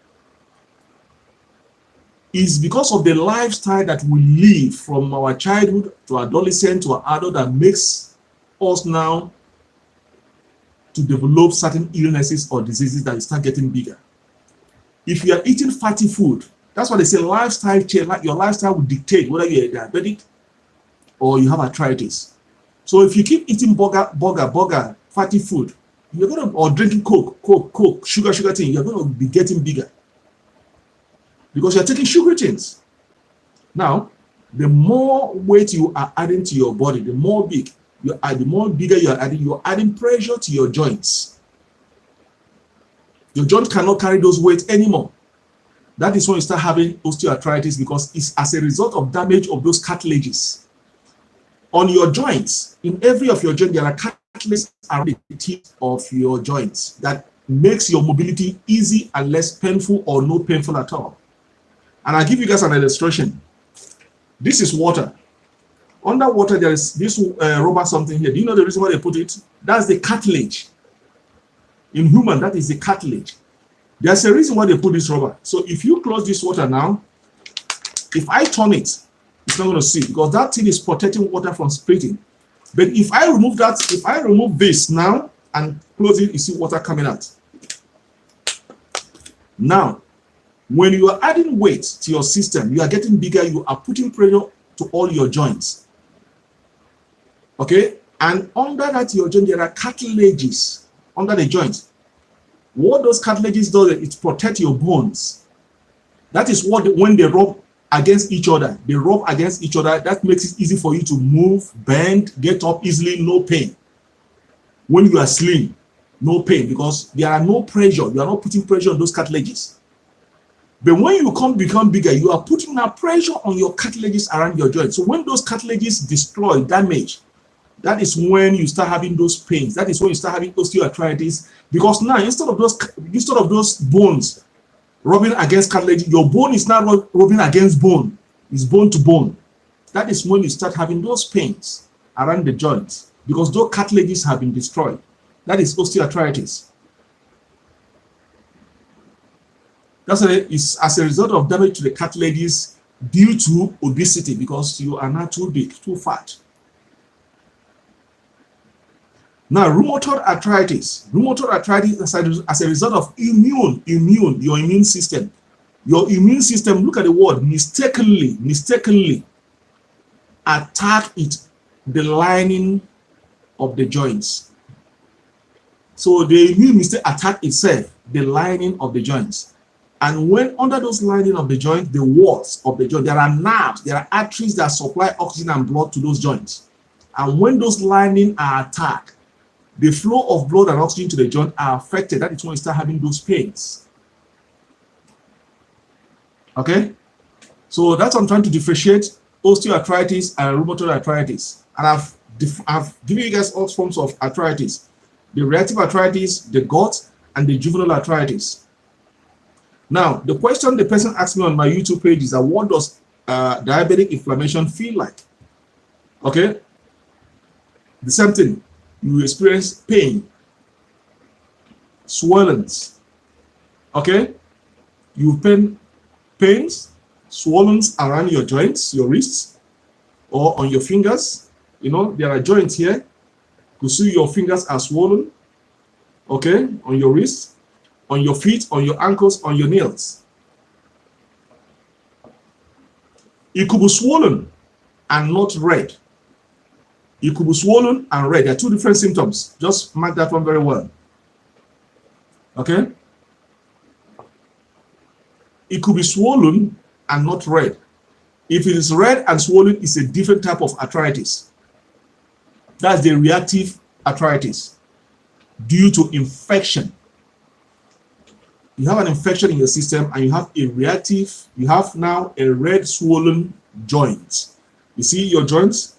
It's because of the lifestyle that we live from our childhood to adolescent to adult that makes us now to develop certain illnesses or diseases that start getting bigger. If you are eating fatty food, that's why they say lifestyle change, like your lifestyle will dictate whether you're diabetic or you have arthritis. So if you keep eating burger, fatty food, you're going to, or drinking Coke, sugar thing, you're going to be getting bigger. Because you're taking sugar things. Now, the more weight you are adding to your body, the more bigger you are adding, you're adding pressure to your joints. Your joint cannot carry those weights anymore. That is when you start having osteoarthritis, because it's as a result of damage of those cartilages. On your joints, in every of your joints, there are cartilages around the tip of your joints that makes your mobility easy and less painful or no painful at all. And I'll give you guys an illustration. This is water. Under water, there is this rubber something here. Do you know the reason why they put it? That's the cartilage. In human, that is the cartilage. There's a reason why they put this rubber. So if you close this water now, if I turn it, it's not going to see, because that thing is protecting water from splitting. But if I remove that, if I remove this now and close it, you see water coming out. Now, when you are adding weight to your system, you are getting bigger, you are putting pressure to all your joints. Okay? And under that, your joint, there are cartilages under the joint. What those cartilages do, it protect your bones. That is what, when they rub against each other, that makes it easy for you to move, bend, get up easily, no pain. When you are slim, no pain, because there are no pressure. You are not putting pressure on those cartilages. But when you become bigger, you are putting now pressure on your cartilages around your joints. So when those cartilages destroy, damage, that is when you start having those pains. That is when you start having osteoarthritis. Because now, instead of those bones rubbing against cartilage, your bone is now rubbing against bone. It's bone to bone. That is when you start having those pains around the joints, because those cartilages have been destroyed. That is osteoarthritis. That's it's as a result of damage to the cartilages due to obesity, because you are not too big, too fat. Now, rheumatoid arthritis. Rheumatoid arthritis is as a result of your immune system. Your immune system, look at the word, mistakenly attack the lining of the joints. So the immune mistake attack itself, the lining of the joints. And when under those lining of the joint, the walls of the joint, there are nerves, there are arteries that supply oxygen and blood to those joints. And when those lining are attacked, the flow of blood and oxygen to the joint are affected. That is when you start having those pains. Okay? So that's what I'm trying to differentiate osteoarthritis and rheumatoid arthritis. And I've given you guys all forms of arthritis: the reactive arthritis, the gut, and the juvenile arthritis. Now, the question the person asked me on my YouTube page is that what does diabetic inflammation feel like? Okay, the same thing. You experience pain, swellings. Okay, you pains, swellings around your joints, your wrists, or on your fingers. You know, there are joints here. You see your fingers are swollen. Okay, on your wrists, on your feet, on your ankles, on your nails. It could be swollen and not red. It could be swollen and red. There are two different symptoms. Just mark that one very well. Okay? It could be swollen and not red. If it is red and swollen, it's a different type of arthritis. That's the reactive arthritis due to infection. You have an infection in your system and you have a reactive, you have now a red swollen joint. You see your joints?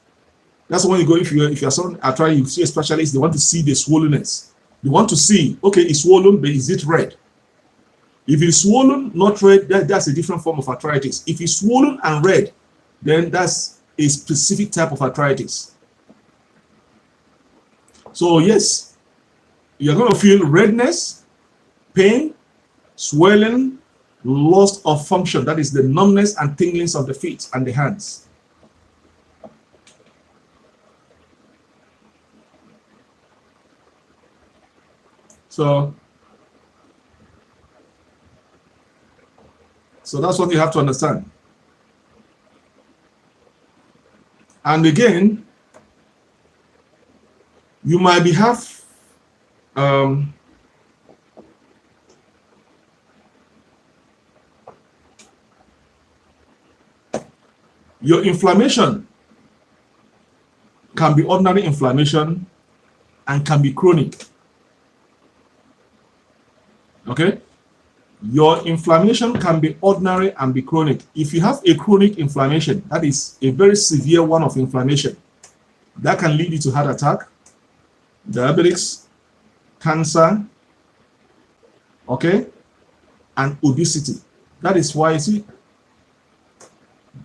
That's when you go, if you're someone arthritis, you see a specialist, they want to see the swollenness. They want to see, okay, it's swollen, but is it red? If it's swollen, not red, that's a different form of arthritis. If it's swollen and red, then that's a specific type of arthritis. So yes, you're going to feel redness, pain, swelling, loss of function. That is the numbness and tinglings of the feet and the hands. So that's what you have to understand. And again, you might have your inflammation can be ordinary inflammation and can be chronic. Okay? Your inflammation can be ordinary and be chronic. If you have a chronic inflammation, that is a very severe one of inflammation, that can lead you to heart attack, diabetes, cancer, okay, and obesity. That is why, you see,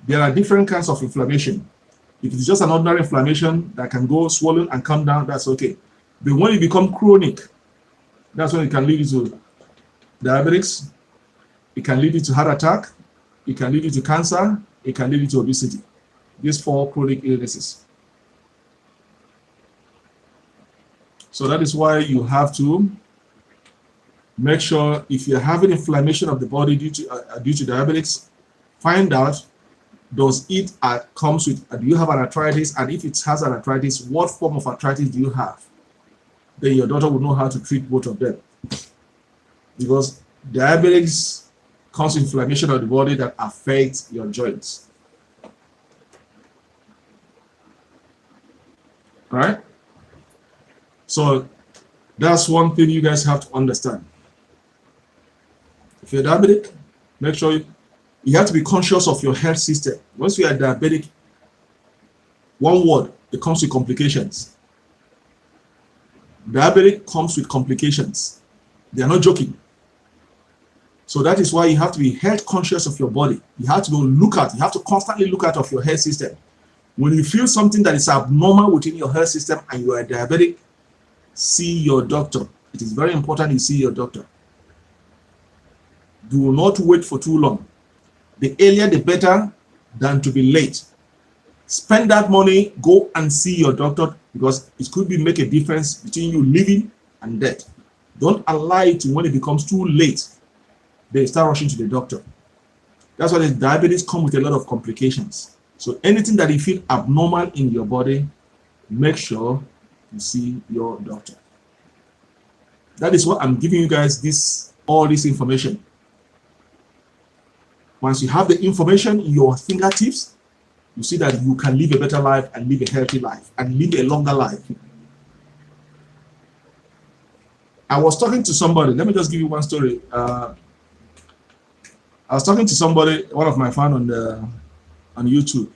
there are different kinds of inflammation. If it's just an ordinary inflammation that can go swollen and come down, that's okay. But when it becomes chronic, that's when it can lead you to diabetes, it can lead you to heart attack, it can lead you to cancer, it can lead you to obesity. These 4 chronic illnesses. So that is why you have to make sure if you're having inflammation of the body due to diabetes, find out, does it comes with, do you have an arthritis? And if it has an arthritis, what form of arthritis do you have? Then your doctor will know how to treat both of them. Because diabetes causes inflammation of the body that affects your joints. All right? So that's one thing you guys have to understand. If you're diabetic, make sure you have to be conscious of your health system. Once you are diabetic, one word, it comes with complications. Diabetic comes with complications. They are not joking. So that is why you have to be health conscious of your body. You have to go you have to constantly look at of your health system. When you feel something that is abnormal within your health system and you are diabetic, see your doctor. It is very important you see your doctor. Do not wait for too long. The earlier the better than to be late. Spend that money, go and see your doctor, because it could make a difference between you living and death. Don't allow it to, when it becomes too late, they start rushing to the doctor. That's why the diabetes come with a lot of complications. So anything that you feel abnormal in your body, make sure you see your doctor. That is what I'm giving you guys all this information. Once you have the information in your fingertips, you see that you can live a better life and live a healthy life and live a longer life. I was talking to somebody. Let me just give you one story. I was talking to somebody, one of my fans on YouTube.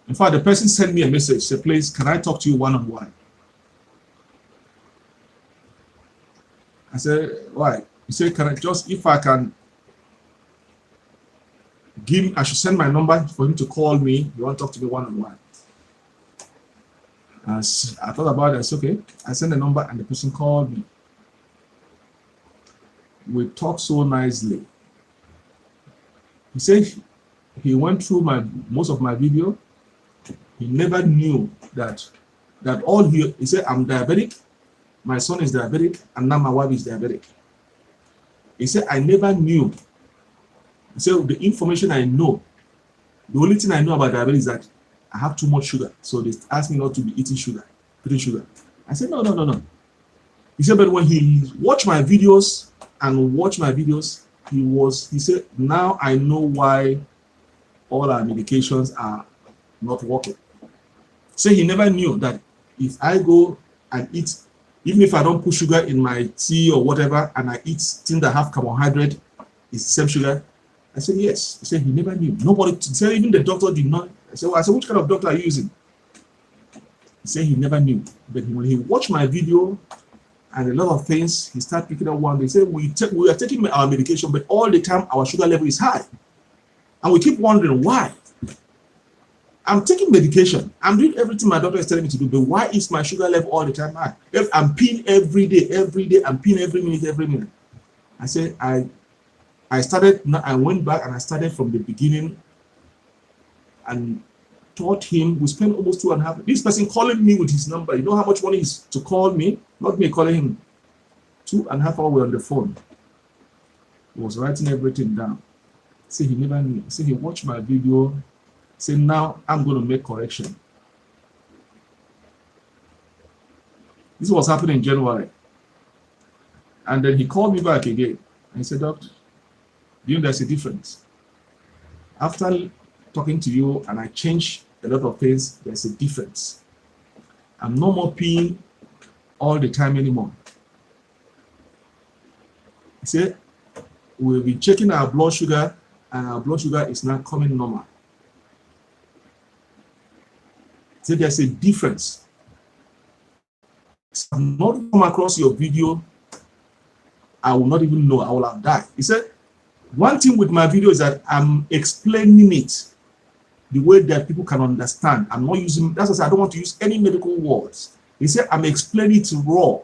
In fact, the person sent me a message, said, please, can I talk to you one-on-one? I said, why? He said, can I just, if I can give, I should send my number for him to call me. You want to talk to me one-on-one? I thought about it. I said, okay. I sent the number and the person called me. We talked so nicely. He said he went through most of my video. He never knew that all he said, I'm diabetic, my son is diabetic, and now my wife is diabetic. He said, I never knew. He said, the information I know, the only thing I know about diabetes is that I have too much sugar. So they asked me not to be eating sugar, putting sugar. I said, no. He said, but when he watched my videos, he said, now I know why all our medications are not working. So he never knew that if I go and eat, even if I don't put sugar in my tea or whatever, and I eat things that have carbohydrate, it's the same sugar. I said, yes. He said, he never knew. Nobody, he said, even the doctor did not. I said, which kind of doctor are you using? He said he never knew. But when he watched my video and a lot of things, he started picking up one. They said, we are taking our medication, but all the time our sugar level is high. And we keep wondering why. I'm taking medication. I'm doing everything my doctor is telling me to do, but why is my sugar level all the time high? If I'm peeing every day, I'm peeing every minute. I said, I went back and I started from the beginning and taught him. We spent almost 2.5. This person calling me with his number. You know how much money is to call me? Not me calling him. 2.5 hours on the phone. He was writing everything down. See, he never knew. See, he watched my video. Say, now I'm going to make correction. This was happening in January. And then he called me back again. And he said, Doctor, you know there's a difference. After talking to you and I changed a lot of things, there's a difference. I'm no more peeing all the time anymore. He said, we'll be checking our blood sugar and our blood sugar is now coming normal. So there's a difference. If I've not come across your video, I will not even know. I will have died. He said, one thing with my video is that I'm explaining it the way that people can understand. I'm not using, that's why I don't want to use any medical words. He said, I'm explaining it raw.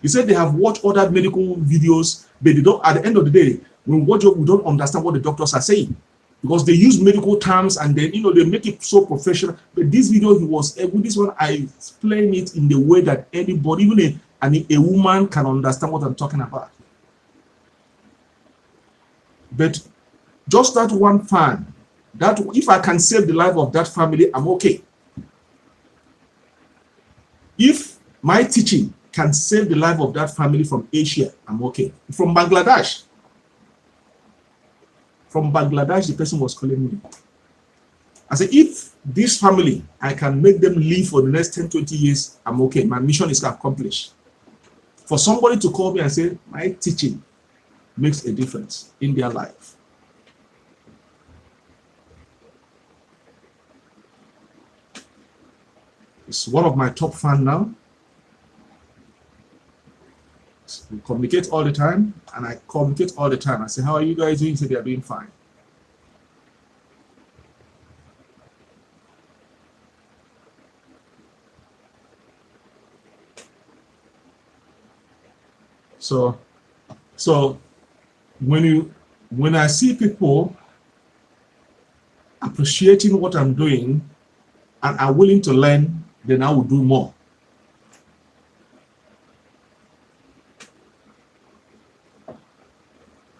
He said they have watched other medical videos, but they don't, at the end of the day, when we watch it, we don't understand what the doctors are saying. Because they use medical terms and then, they make it so professional. But this video, with this one, I explain it in the way that anybody, even a woman can understand what I'm talking about. But just that one fan, that if I can save the life of that family, I'm okay. If my teaching can save the life of that family from Asia, I'm okay. From Bangladesh, the person was calling me. I said, if this family, I can make them live for the next 10, 20 years, I'm okay. My mission is accomplished. For somebody to call me and say, my teaching makes a difference in their life. It's one of my top fans now. We communicate all the time, and I communicate all the time. I say, how are you guys doing? He said, they are doing fine. So when I see people appreciating what I'm doing and are willing to learn, then I will do more.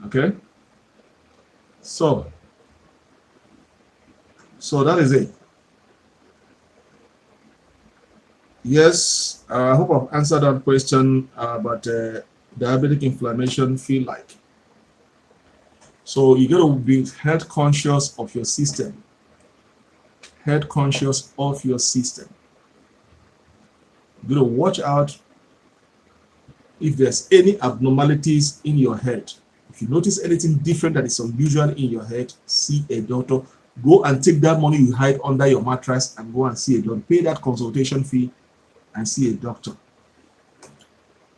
Okay, so that is it. Yes, I hope I've answered that question about diabetic inflammation feel like. So you got to be health conscious of your system. Health conscious of your system. You got to watch out if there's any abnormalities in your head. If you notice anything different that is unusual in your head, see a doctor. Go and take that money you hide under your mattress and go and see a doctor. Pay that consultation fee and see a doctor.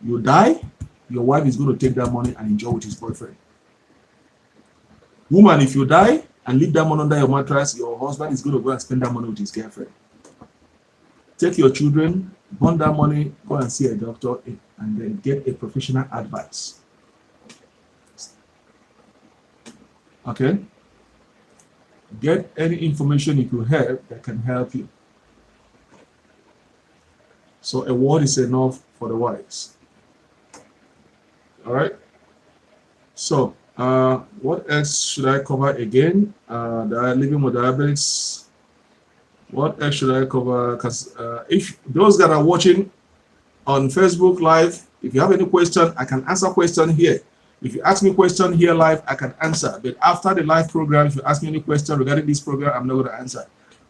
You die, your wife is going to take that money and enjoy with his boyfriend. Woman, if you die and leave that money under your mattress, your husband is going to go and spend that money with his girlfriend. Take your children, burn that money, go and see a doctor, and then get a professional advice. Okay? Get any information you could have that can help you. So a word is enough for the wise. All right? So, what else should I cover again? Living with diabetes. What else should I cover? Because if those that are watching on Facebook Live, if you have any question, I can answer question here. If you ask me question here live, I can answer. But after the live program, if you ask me any question regarding this program, I'm not going to answer.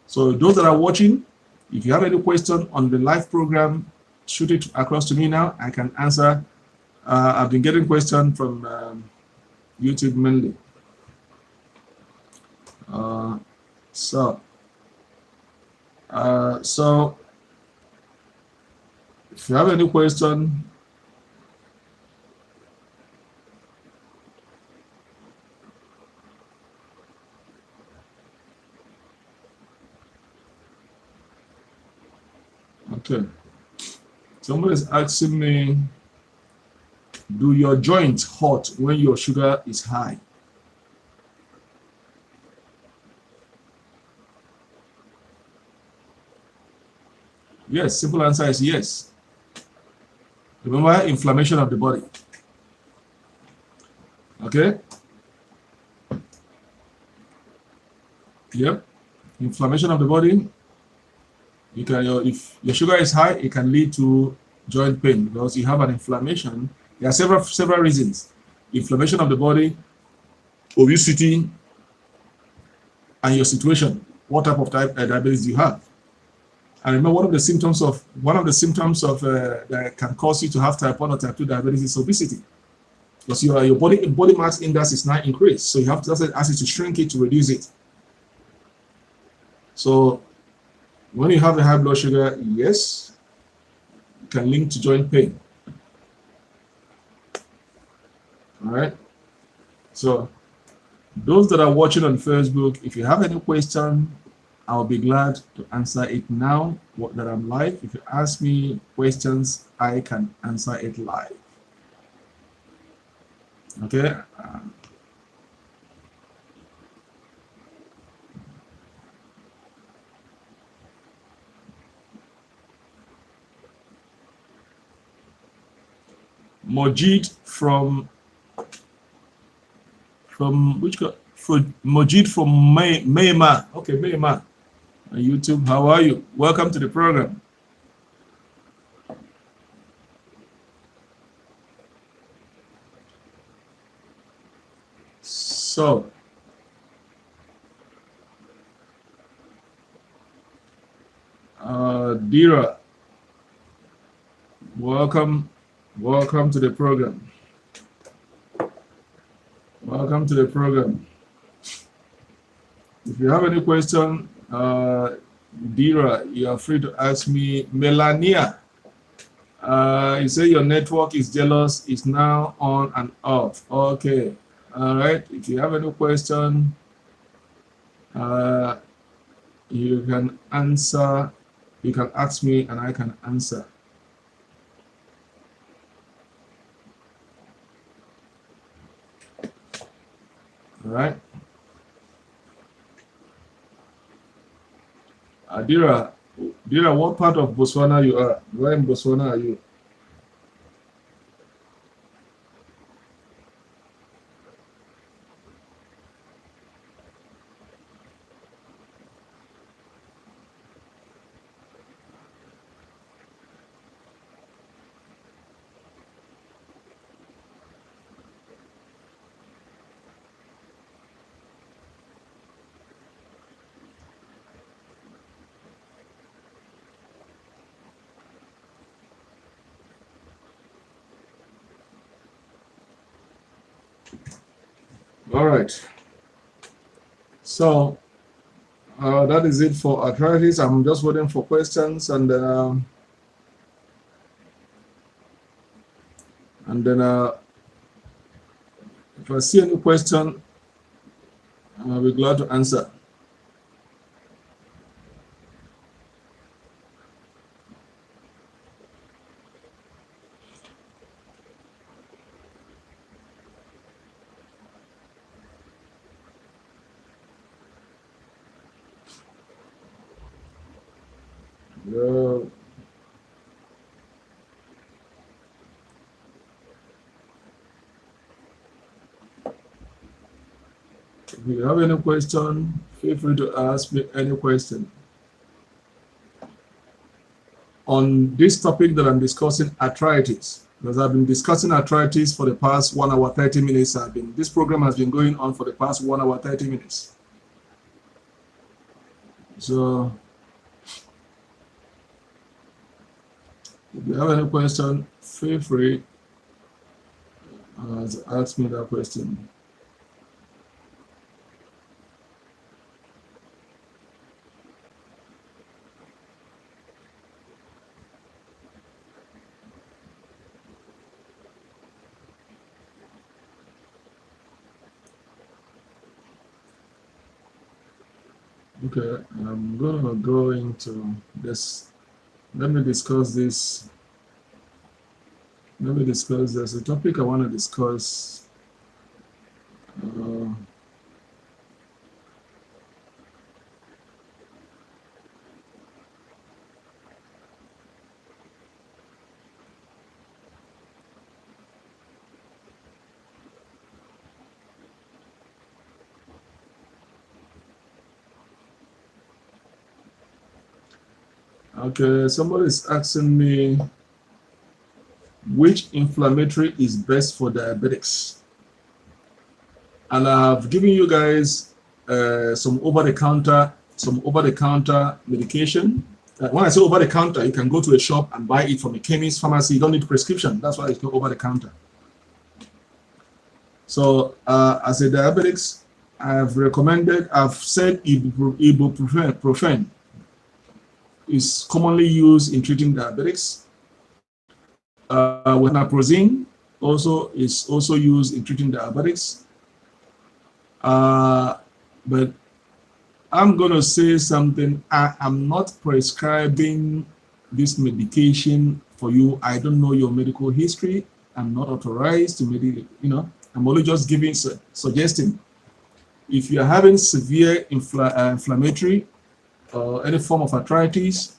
So those that are watching, if you have any question on the live program, shoot it across to me now. I can answer. I've been getting questions from YouTube mainly. So if you have any question, okay. Somebody is asking me, do your joints hurt when your sugar is high? Yes, simple answer is yes. Remember, inflammation of the body. Okay? Yep. Inflammation of the body. You can, if your sugar is high, it can lead to joint pain because you have an inflammation. There are several reasons. Inflammation of the body, obesity, and your situation. What type of diabetes do you have? And remember, one of the symptoms of that can cause you to have type 1 or type 2 diabetes is obesity, because your body mass index is now increased, so you have to ask it to shrink it to reduce it. So when you have a high blood sugar, yes, it can link to joint pain. All right. So those that are watching on Facebook, if you have any question, I'll be glad to answer it now that I'm live. If you ask me questions, I can answer it live. Okay. Mojid from which Mojid from Myanmar. Okay, Myanmar. On YouTube, how are you? Welcome to the program. So, Dira, welcome to the program. Welcome to the program. If you have any question, Dira, you are free to ask me. Melania, you say your network is jealous, it's now on and off. Okay, all right. If you have any question, you can answer. You can ask me, and I can answer. All right. Dira, what part of Botswana you are? Where in Botswana are you? All right. So that is it for arthritis. I'm just waiting for questions, and then if I see any question, I'll be glad to answer. Yeah. If you have any question, feel free to ask me any question. On this topic that I'm discussing, arthritis, because I've been discussing arthritis for the past 1 hour 30 minutes. This program has been going on for the past 1 hour 30 minutes. So if you have any question, feel free to ask me that question. Okay, I'm gonna go into this. Let me discuss this. There's a topic I want to discuss. Okay, somebody is asking me which inflammatory is best for diabetics. And I've given you guys some over-the-counter medication. When I say over-the-counter, you can go to a shop and buy it from a chemist, pharmacy. You don't need prescription. That's why it's called over-the-counter. So as a diabetics, I've said ibuprofen is commonly used in treating diabetics. Naproxen also is also used in treating diabetics. But I'm going to say something. I am not prescribing this medication for you. I don't know your medical history. I'm not authorized to I'm only just suggesting. If you're having severe inflammatory or any form of arthritis,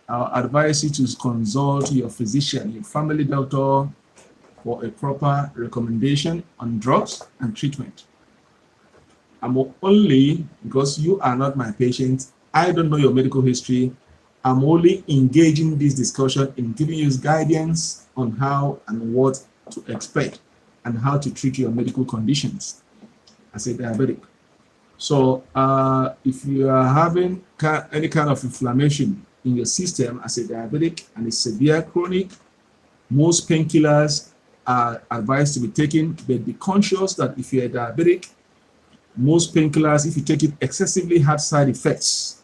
I advise you to consult your physician, your family doctor, for a proper recommendation on drugs and treatment. I'm only, because you are not my patient, I don't know your medical history, I'm only engaging this discussion in giving you guidance on how and what to expect and how to treat your medical conditions as a diabetic. So if you are having any kind of inflammation in your system as a diabetic and it's severe chronic, most painkillers are advised to be taken, but be conscious that if you're a diabetic, most painkillers, if you take it excessively, have side effects,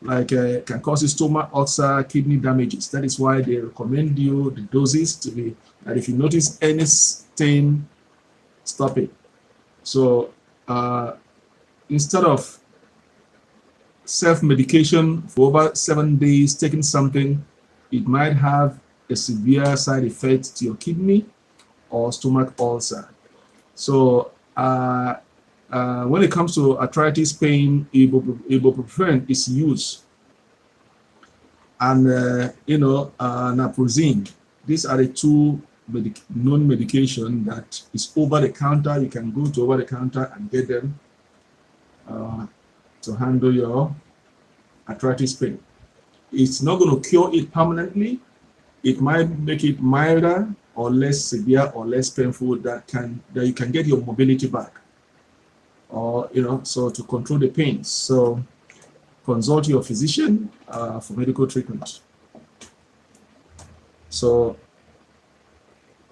like can cause stomach ulcer, kidney damages. That is why they recommend you the doses to be that if you notice any stain, stop it. So instead of self-medication for over 7 days, taking something, it might have a severe side effect to your kidney or stomach ulcer. So when it comes to arthritis pain, ibuprofen is used, and naproxen. These are the two known medication that is over the counter. You can go to over the counter and get them to handle your arthritis pain. It's not going to cure it permanently. It might make it milder or less severe or less painful that you can get your mobility back. Or so to control the pain. So consult your physician for medical treatment. So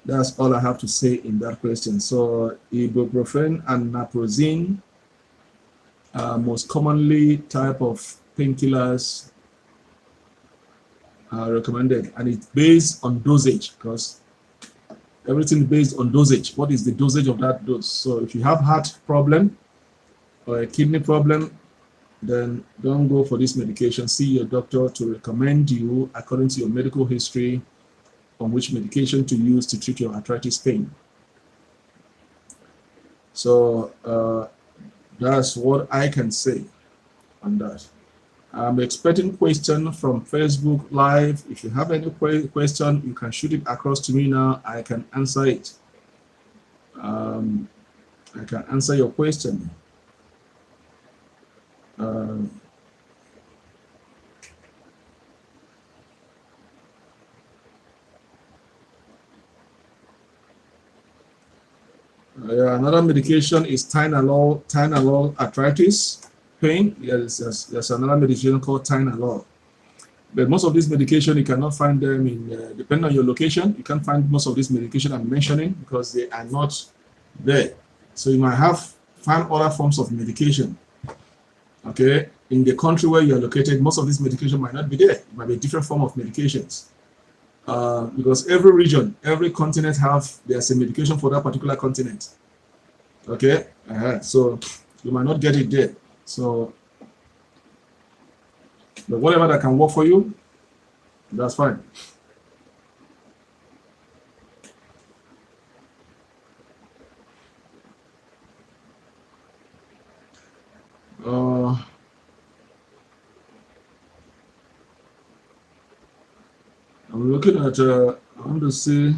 That's all I have to say in that question. So ibuprofen and naproxen are most commonly type of painkillers are recommended, and it's based on dosage, because everything based on dosage. What is the dosage of that dose? So if you have heart problem or a kidney problem, then don't go for this medication. See your doctor to recommend you according to your medical history on which medication to use to treat your arthritis pain. So that's what I can say on that. I'm expecting question from Facebook Live. If you have any question, you can shoot it across to me now. I can answer it. I can answer your question. Another medication is Tylenol arthritis pain. Yes, there's another medication called Tylenol. But most of these medication, you cannot find them in, depending on your location, you can't find most of these medication I'm mentioning because they are not there. So you might find other forms of medication. Okay, in the country where you are located, most of these medication might not be there. It might be a different form of medications. Because every region, every continent there's a medication for that particular continent. Okay, so you might not get it there. So, but whatever that can work for you, that's fine. I'm looking at, I want to see.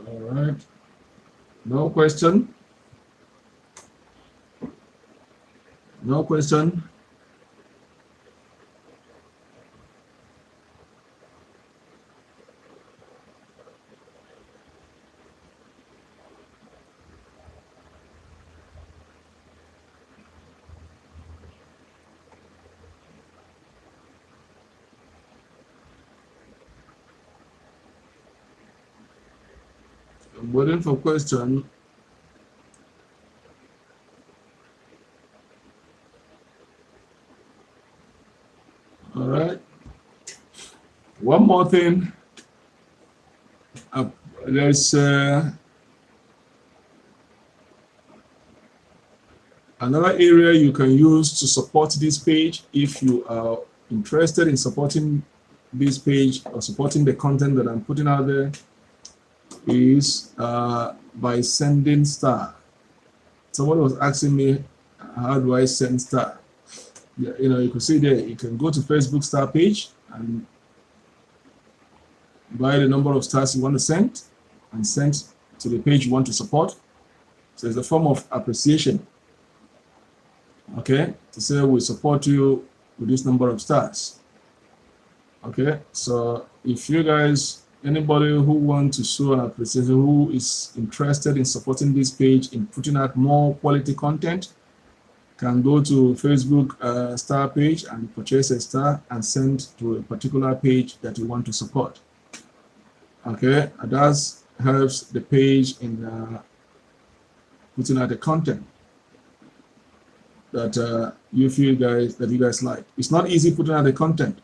All right. No question? No question? I'm waiting for question. All right. One more thing. There's another area you can use to support this page if you are interested in supporting this page or supporting the content that I'm putting out there is by sending star. Someone was asking me, how do I send star? Yeah, you can see there, you can go to Facebook star page and buy the number of stars you want to send and send to the page you want to support. So it's a form of appreciation. Okay, to say we support you with this number of stars. Okay, so if you guys, anybody who wants to show an appreciation, who is interested in supporting this page, in putting out more quality content, can go to Facebook star page and purchase a star and send to a particular page that you want to support. Okay, and that helps the page in putting out the content that you guys like. It's not easy putting out the content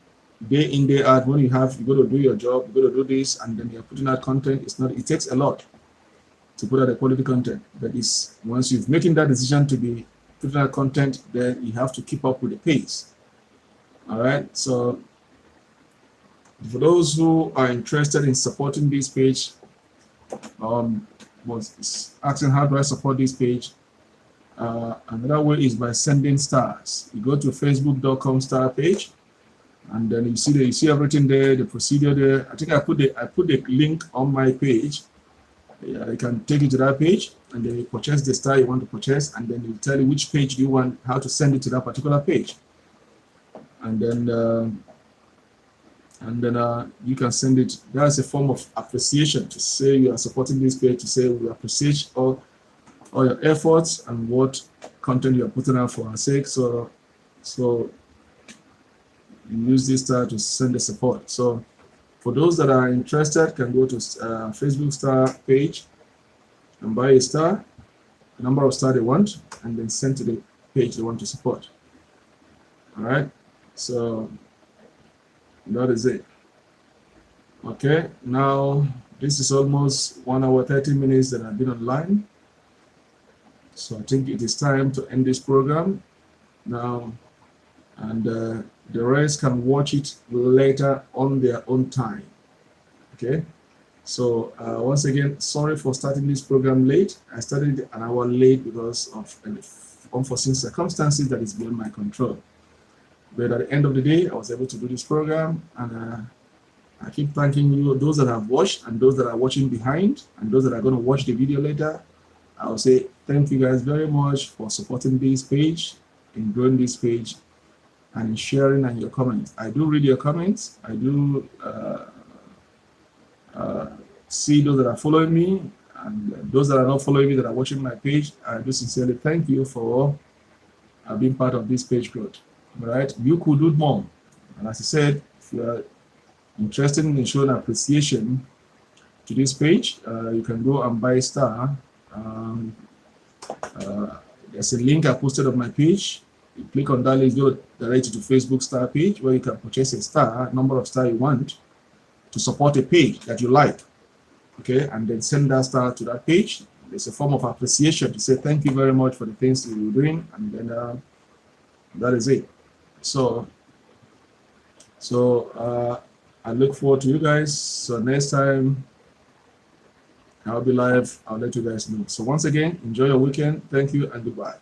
day in, day out. When you go to do your job, you go to do this, and then you're putting out content. It takes a lot to put out a quality content. But once you've making that decision to be putting out content, then you have to keep up with the pace. All right. So for those who are interested in supporting this page, was asking how do I support this page? Another way is by sending stars. You go to facebook.com star page And then you see everything there, the procedure there. I think I put the link on my page. Yeah, you can take it to that page, and then you purchase the star you want to purchase, and then you tell you which page do you want, how to send it to that particular page, and then you can send it. That's a form of appreciation to say you are supporting this page, to say we appreciate all your efforts and what content you are putting out for our sake. So you use this star to send the support. So for those that are interested, can go to Facebook star page and buy a star, the number of star they want, and then send to the page they want to support. All right, so that is it. Okay, now this is almost 1 hour 30 minutes that I've been online, so I think it is time to end this program now, and the rest can watch it later on their own time. Okay, so once again, sorry for starting this program late. I started an hour late because of unforeseen circumstances that is beyond my control. But at the end of the day, I was able to do this program, and I keep thanking you, those that have watched and those that are watching behind and those that are going to watch the video later. I will say thank you guys very much for supporting this page, in growing this page, and in sharing and your comments. I do read your comments. I do see those that are following me, and those that are not following me that are watching my page. I do sincerely thank you for being part of this page growth. All right, you could do more. And as I said, if you are interested in showing appreciation to this page, you can go and buy a star. There's a link I posted on my page. You click on that link, go direct you to Facebook star page where you can purchase a star, number of star you want, to support a page that you like. Okay, and then send that star to that page. It's a form of appreciation to say thank you very much for the things that you're doing, and then that is it. So I look forward to you guys. So next time I'll be live, I'll let you guys know. So once again, enjoy your weekend. Thank you and goodbye.